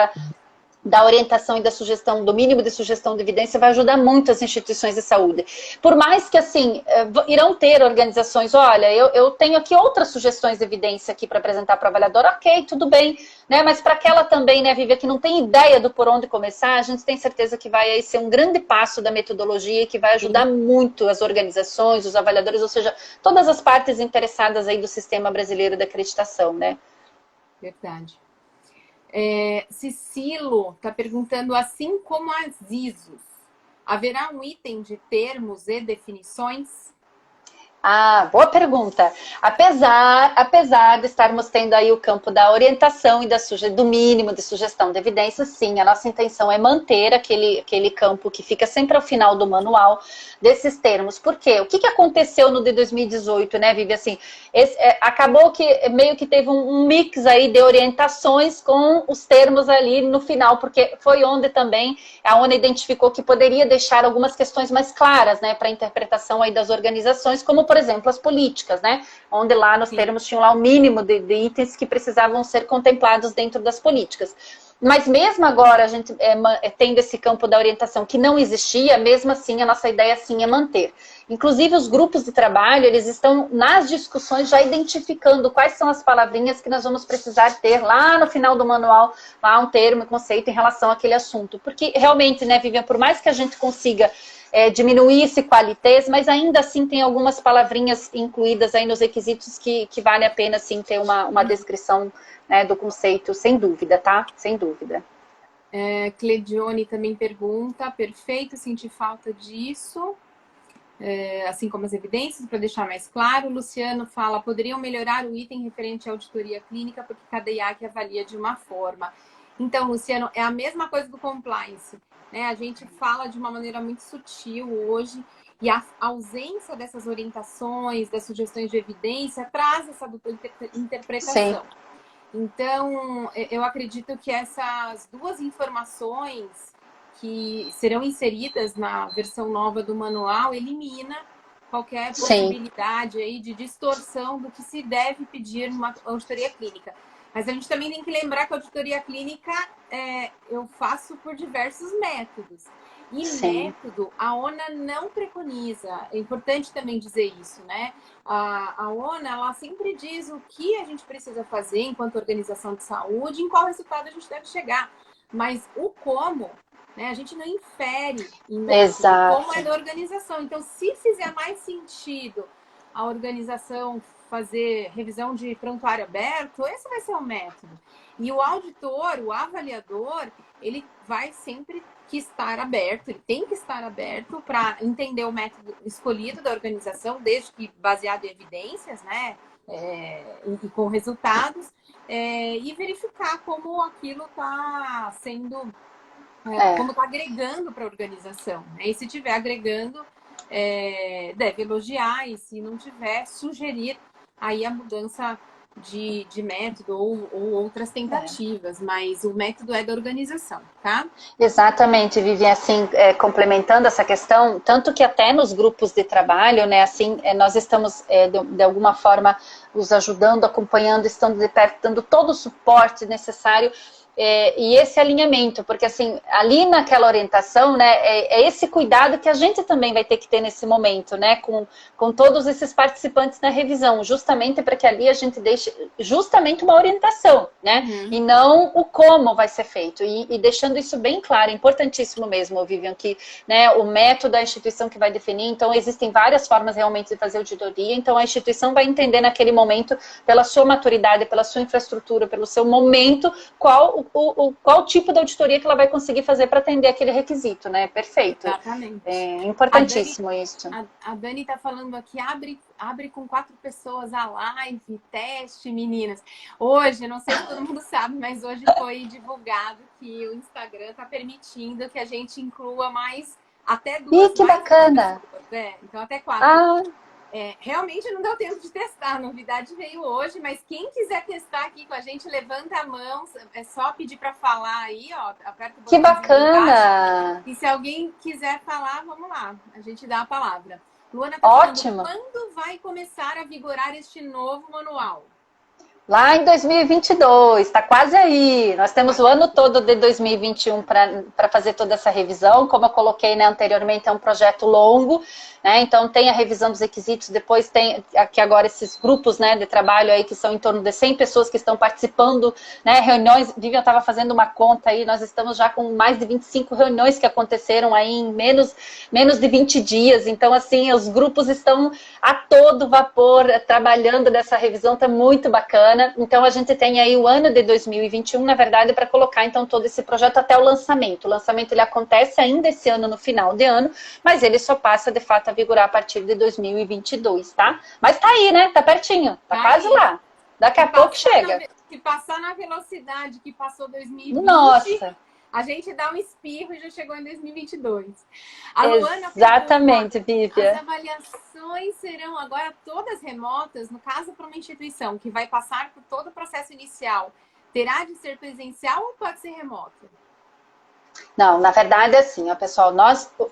S2: da orientação e da sugestão, do mínimo de sugestão de evidência, vai ajudar muito as instituições de saúde. Por mais que, assim, irão ter organizações, olha, eu tenho aqui outras sugestões de evidência aqui para apresentar para o avaliador, ok, tudo bem, né, mas para aquela também, né, Vivian, que não tem ideia do por onde começar, a gente tem certeza que vai aí ser um grande passo da metodologia que vai ajudar muito as organizações, os avaliadores, ou seja, todas as partes interessadas aí do sistema brasileiro de acreditação, né?
S1: Verdade. Cicilo está perguntando, assim como as ISOs, haverá um item de termos e definições?
S2: Ah, boa pergunta. Apesar de estarmos tendo aí o campo da orientação e do mínimo de sugestão de evidência, sim, a nossa intenção é manter aquele campo que fica sempre ao final do manual desses termos. Por quê? O que aconteceu no de 2018, né, Vivi? Assim, acabou que meio que teve um mix aí de orientações com os termos ali no final, porque foi onde também a ONU identificou que poderia deixar algumas questões mais claras, né, para a interpretação aí das organizações, como, por exemplo, as políticas, né, onde lá nos termos tinham lá o mínimo de itens que precisavam ser contemplados dentro das políticas. Mas mesmo agora, a gente tendo esse campo da orientação que não existia, mesmo assim, a nossa ideia sim é manter. Inclusive, os grupos de trabalho, eles estão nas discussões já identificando quais são as palavrinhas que nós vamos precisar ter lá no final do manual, lá um termo e conceito em relação àquele assunto. Porque realmente, né, Vivian, por mais que a gente consiga diminuir esse qualitês, mas ainda assim tem algumas palavrinhas incluídas aí nos requisitos que vale a pena, sim, ter uma descrição, né, do conceito, sem dúvida, tá? Sem dúvida.
S1: Cledione também pergunta, perfeito, senti falta disso, assim como as evidências, para deixar mais claro. Luciano fala, poderiam melhorar o item referente à auditoria clínica, porque cada IAC avalia de uma forma. Então, Luciano, é a mesma coisa do compliance, né? A gente fala de uma maneira muito sutil hoje, e a ausência dessas orientações, das sugestões de evidência, traz essa dupla interpretação. Sim. Então, eu acredito que essas duas informações que serão inseridas na versão nova do manual elimina qualquer possibilidade aí de distorção do que se deve pedir numa auditoria clínica. Mas a gente também tem que lembrar que a auditoria clínica eu faço por diversos métodos. E método, a ONA não preconiza. É importante também dizer isso, né? A ONA, ela sempre diz o que a gente precisa fazer enquanto organização de saúde, em qual resultado a gente deve chegar. Mas o como, né? A gente não infere em método, como é da organização. Então, se fizer mais sentido a organização fazer revisão de prontuário aberto, esse vai ser o método. E o auditor, o avaliador, ele vai sempre que estar aberto, ele tem que estar aberto para entender o método escolhido da organização, desde que baseado em evidências, né? E com resultados, e verificar como aquilo está sendo, como está agregando para a organização. Né? E se estiver agregando, deve elogiar, e se não tiver, sugerir aí a mudança de método ou outras tentativas, mas o método é da organização, tá?
S2: Exatamente, Vivian, assim, complementando essa questão, tanto que até nos grupos de trabalho, né, assim, nós estamos, de alguma forma, os ajudando, acompanhando, estando de perto, dando todo o suporte necessário, e esse alinhamento, porque assim, ali naquela orientação, né, é esse cuidado que a gente também vai ter que ter nesse momento, né, com todos esses participantes na revisão, justamente para que ali a gente deixe justamente uma orientação, né, e não o como vai ser feito, e deixando isso bem claro, é importantíssimo mesmo, Vivian, que, né, o método da instituição que vai definir, então existem várias formas realmente de fazer auditoria, então a instituição vai entender naquele momento, pela sua maturidade, pela sua infraestrutura, pelo seu momento, qual tipo de auditoria que ela vai conseguir fazer para atender aquele requisito, né? Perfeito.
S1: Exatamente.
S2: É importantíssimo isso.
S1: A Dani está falando aqui, abre com 4 pessoas a live, teste, meninas. Hoje, não sei se todo mundo sabe, mas hoje foi divulgado que o Instagram está permitindo que a gente inclua mais até 2
S2: que bacana!
S1: Pessoas. Então até 4. Realmente não deu tempo de testar, a novidade veio hoje, mas quem quiser testar aqui com a gente, levanta a mão, é só pedir para falar aí, ó, aperta o botão.
S2: Que bacana!
S1: E se alguém quiser falar, vamos lá, a gente dá a palavra. Luana tá
S2: Ótimo!
S1: falando, quando vai começar a vigorar este novo manual?
S2: Lá em 2022, está quase aí. Nós temos o ano todo de 2021 para fazer toda essa revisão. Como eu coloquei, né, anteriormente, é um projeto longo, né? Então tem a revisão dos requisitos, depois tem aqui agora esses grupos, né, de trabalho aí que são em torno de 100 pessoas que estão participando, né, reuniões. Vivian estava fazendo uma conta aí, nós estamos já com mais de 25 reuniões que aconteceram aí em menos de 20 dias. Então, assim, os grupos estão a todo vapor trabalhando nessa revisão, está muito bacana. Então a gente tem aí o ano de 2021, na verdade, para colocar então todo esse projeto até o lançamento. O lançamento ele acontece ainda esse ano, no final de ano, mas ele só passa de fato a vigorar a partir de 2022, tá? Mas tá aí, né? Tá pertinho, tá quase lá. Daqui a pouco chega.
S1: Se passar na velocidade que passou 2020...
S2: Nossa!
S1: A gente dá um espirro e já chegou em 2022. A Luana
S2: exatamente, Vivian.
S1: As avaliações serão agora todas remotas, no caso para uma instituição que vai passar por todo o processo inicial, terá de ser presencial ou pode ser remoto?
S2: Não, na verdade, assim, ó, pessoal,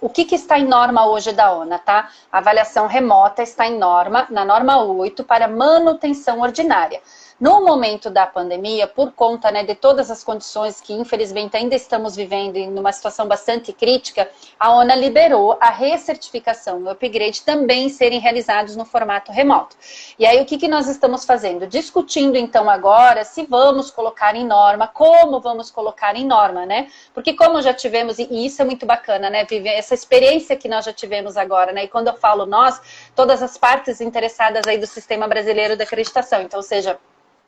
S2: o que está em norma hoje da ONA, tá? A avaliação remota está em norma, na norma 8, para manutenção ordinária. No momento da pandemia, por conta, né, de todas as condições que infelizmente ainda estamos vivendo em uma situação bastante crítica, a ONA liberou a recertificação e o upgrade também serem realizados no formato remoto. E aí o que nós estamos fazendo? Discutindo então agora se vamos colocar em norma, como vamos colocar em norma, né? Porque como já tivemos, e isso é muito bacana, né, Vivian, essa experiência que nós já tivemos agora, né? E quando eu falo nós, todas as partes interessadas aí do Sistema Brasileiro de Acreditação, então, ou seja,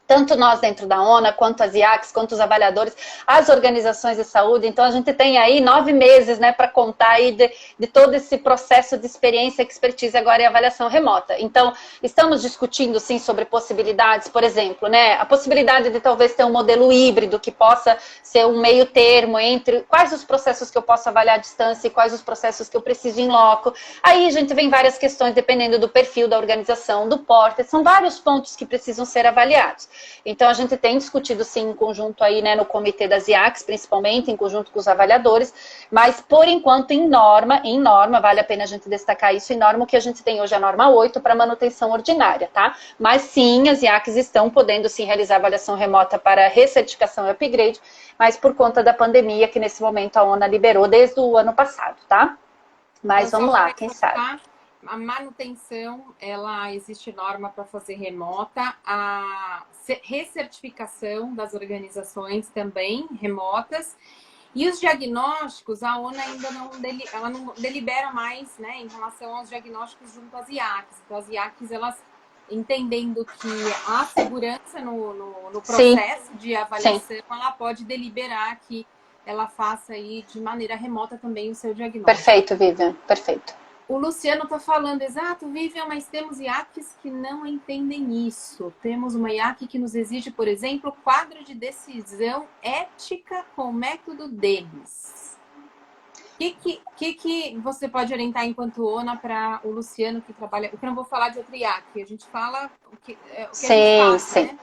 S2: tanto nós dentro da ONA, quanto as IACs, quanto os avaliadores, as organizações de saúde. Então, a gente tem aí 9 meses, né, para contar aí de todo esse processo de experiência, expertise agora e avaliação remota. Então, estamos discutindo, sim, sobre possibilidades, por exemplo, né, a possibilidade de talvez ter um modelo híbrido que possa ser um meio termo entre quais os processos que eu posso avaliar à distância e quais os processos que eu preciso em loco. Aí, a gente vem várias questões, dependendo do perfil da organização, do porte, são vários pontos que precisam ser avaliados. Então, a gente tem discutido, sim, em conjunto aí, né, no comitê das IACs, principalmente, em conjunto com os avaliadores, mas, por enquanto, em norma, vale a pena a gente destacar isso, em norma, o que a gente tem hoje é a norma 8 para manutenção ordinária, tá? Mas, sim, as IACs estão podendo, sim, realizar avaliação remota para recertificação e upgrade, mas por conta da pandemia, que nesse momento a ONA liberou desde o ano passado, tá? Mas
S1: então,
S2: vamos lá, quem sabe?
S1: A manutenção, ela existe norma para fazer remota, a recertificação das organizações também remotas, e os diagnósticos, a ONA ainda não delibera mais, né, em relação aos diagnósticos junto às IACs. Então, as IACs, elas entendendo que há segurança no
S2: Sim,
S1: processo de
S2: sim.
S1: avaliação, ela pode deliberar que ela faça aí de maneira remota também o seu diagnóstico.
S2: Perfeito, Vivian, perfeito.
S1: O Luciano está falando, exato, Vivian, mas temos IACs que não entendem isso. Temos uma IAC que nos exige, por exemplo, quadro de decisão ética com o método deles. O que você pode orientar enquanto ONA para o Luciano que trabalha? Porque eu não vou falar de outro IAC, a gente fala o que a gente faz,
S2: Sim.
S1: né?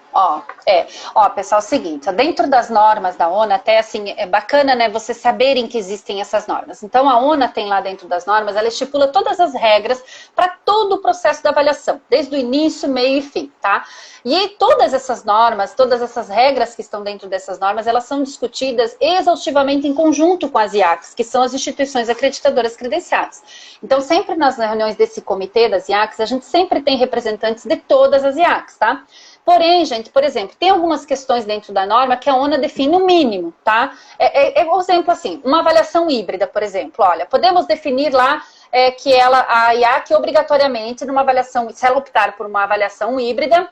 S2: Pessoal, é o seguinte, dentro das normas da ONA, até assim, é bacana, né, vocês saberem que existem essas normas. Então, a ONA tem lá dentro das normas, ela estipula todas as regras para todo o processo da avaliação, desde o início, meio e fim, tá? E todas essas normas, todas essas regras que estão dentro dessas normas, elas são discutidas exaustivamente em conjunto com as IACs, que são as instituições acreditadoras credenciadas. Então, sempre nas reuniões desse comitê das IACs, a gente sempre tem representantes de todas as IACs, tá? Porém, gente, por exemplo, tem algumas questões dentro da norma que a ONA define o mínimo, tá? Um exemplo assim, uma avaliação híbrida, por exemplo. Olha, podemos definir lá que a IAC, obrigatoriamente, numa avaliação, se ela optar por uma avaliação híbrida,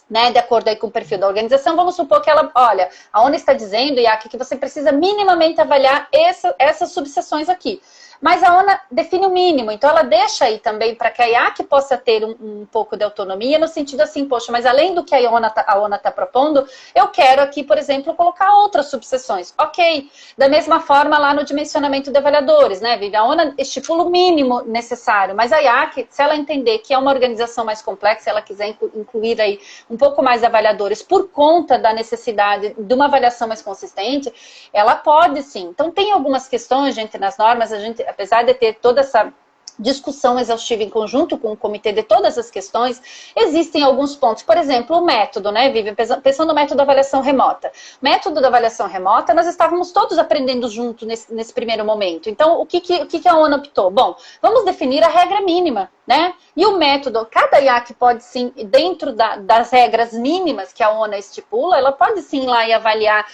S2: né, de acordo aí com o perfil da organização, vamos supor que ela, olha, a ONA está dizendo, IAC, que você precisa minimamente avaliar essas subseções aqui. Mas a ONA define o mínimo, então ela deixa aí também para que a IAC possa ter um pouco de autonomia, no sentido assim, poxa, mas além do que a ONA tá propondo, eu quero aqui, por exemplo, colocar outras subseções. Ok, da mesma forma lá no dimensionamento de avaliadores, né, Vivi? A ONA estipula o mínimo necessário, mas a IAC, se ela entender que é uma organização mais complexa, se ela quiser incluir aí um pouco mais de avaliadores por conta da necessidade de uma avaliação mais consistente, ela pode sim. Então tem algumas questões, gente, nas normas, a gente, apesar de ter toda essa discussão exaustiva em conjunto com o comitê de todas as questões, existem alguns pontos. Por exemplo, o método, né, Vivian? Pensando no método da avaliação remota. Método da avaliação remota, nós estávamos todos aprendendo junto nesse primeiro momento. Então, o que a ONU optou? Bom, vamos definir a regra mínima, né? E o método, cada IAC pode sim, dentro das regras mínimas que a ONU estipula, ela pode sim ir lá e avaliar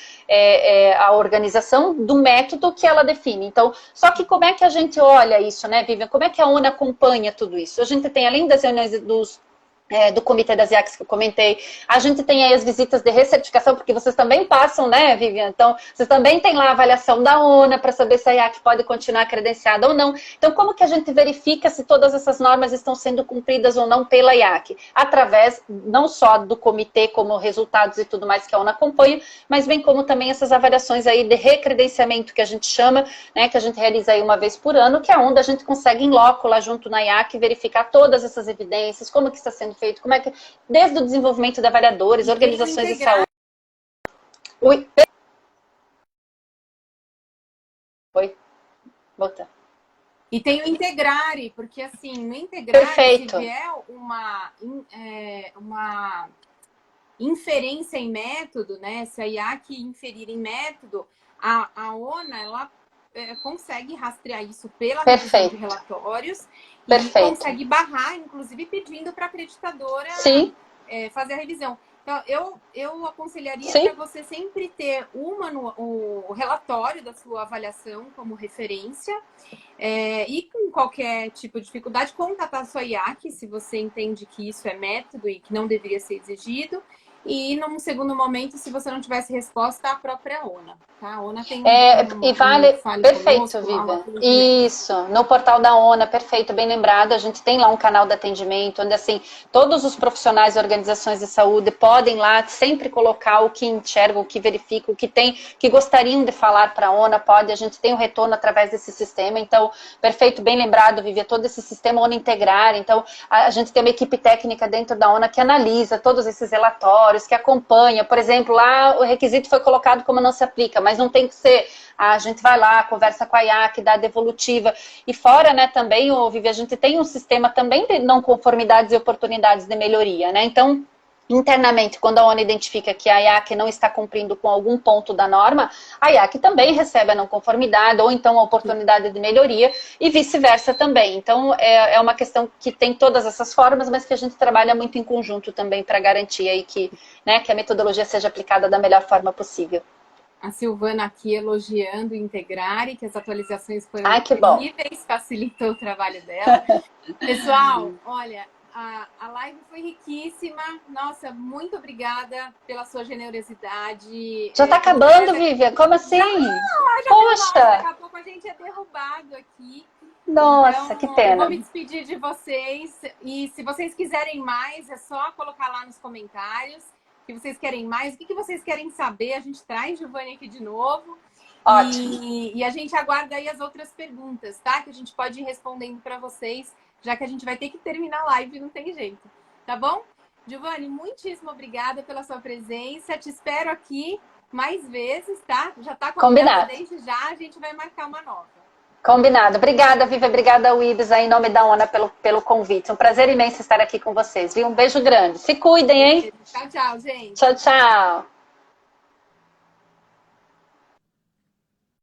S2: a organização do método que ela define. Então, só que como é que a gente olha isso, né, Vivian? Como é que a ONU acompanha tudo isso? A gente tem, além das reuniões do Comitê das IACs que eu comentei, a gente tem aí as visitas de recertificação, porque vocês também passam, né, Vivian? Então, vocês também têm lá a avaliação da ONA para saber se a IAC pode continuar credenciada ou não. Então, como que a gente verifica se todas essas normas estão sendo cumpridas ou não pela IAC? Através, não só do comitê, como resultados e tudo mais que a ONA acompanha, mas bem como também essas avaliações aí de recredenciamento que a gente chama, né, que a gente realiza aí uma vez por ano, que é onde a gente consegue em loco lá junto na IAC verificar todas essas evidências, como que está sendo feito, como é que, desde o desenvolvimento de avaliadores, organizações de saúde. Ui, oi, volta.
S1: E tem o Integrare, porque assim, no Integrare,
S2: Perfeito.
S1: se vier uma inferência em método, né? Se a IAC inferir em método, a ONA, ela consegue rastrear isso pela revisão de relatórios e consegue barrar, inclusive pedindo para a acreditadora fazer a revisão. Então, eu aconselharia para você sempre ter o relatório da sua avaliação como referência e com qualquer tipo de dificuldade, contatar a sua IAC, se você entende que isso é método e que não deveria ser exigido. E num segundo momento, se você não tivesse resposta, a própria ONA, tá? A ONA tem
S2: perfeito, Vivian. Isso, no portal da ONA, perfeito, bem lembrado. A gente tem lá um canal de atendimento, onde assim, todos os profissionais e organizações de saúde podem lá sempre colocar o que enxergam, o que verificam, o que tem, que gostariam de falar para a ONA, pode. A gente tem um retorno através desse sistema. Então, perfeito, bem lembrado, Vivian, todo esse sistema ONA Integrar. Então, a gente tem uma equipe técnica dentro da ONA que analisa todos esses relatórios, que acompanha, por exemplo, lá o requisito foi colocado como não se aplica, mas não tem que ser, a gente vai lá, conversa com a IAC, dá a devolutiva, e fora, né, também, Vivi, a gente tem um sistema também de não conformidades e oportunidades de melhoria, né, então, internamente, quando a ONU identifica que a IAC não está cumprindo com algum ponto da norma, a IAC também recebe a não conformidade ou então a oportunidade de melhoria e vice-versa também. Então, é uma questão que tem todas essas formas, mas que a gente trabalha muito em conjunto também para garantir aí que, né, que a metodologia seja aplicada da melhor forma possível.
S1: A Silvana aqui elogiando o Integrare, que as atualizações foram
S2: incríveis,
S1: facilitou o trabalho dela. Pessoal, olha, a live foi riquíssima. Nossa, muito obrigada pela sua generosidade.
S2: Já tá acabando, Vivian? Como assim?
S1: Já
S2: Poxa!
S1: daqui a pouco a gente é derrubado aqui.
S2: Nossa,
S1: Então,
S2: que
S1: eu
S2: pena.
S1: vou me despedir de vocês. E se vocês quiserem mais, é só colocar lá nos comentários que vocês querem mais. O que vocês querem saber? A gente traz Giovanni aqui de novo.
S2: Ótimo.
S1: E a gente aguarda aí as outras perguntas, tá? Que a gente pode ir respondendo para vocês, já que a gente vai ter que terminar a live, não tem jeito. Tá bom? Giovanni, muitíssimo obrigada pela sua presença. Te espero aqui mais vezes, tá? Já tá convidada desde já, a gente vai marcar uma nova.
S2: Combinado. Obrigada, Vivian. Obrigada, Wibs, aí, em nome da ONA, pelo convite. Um prazer imenso estar aqui com vocês, viu? Um beijo grande. Se cuidem, hein?
S1: Tchau, tchau, gente.
S2: Tchau, tchau.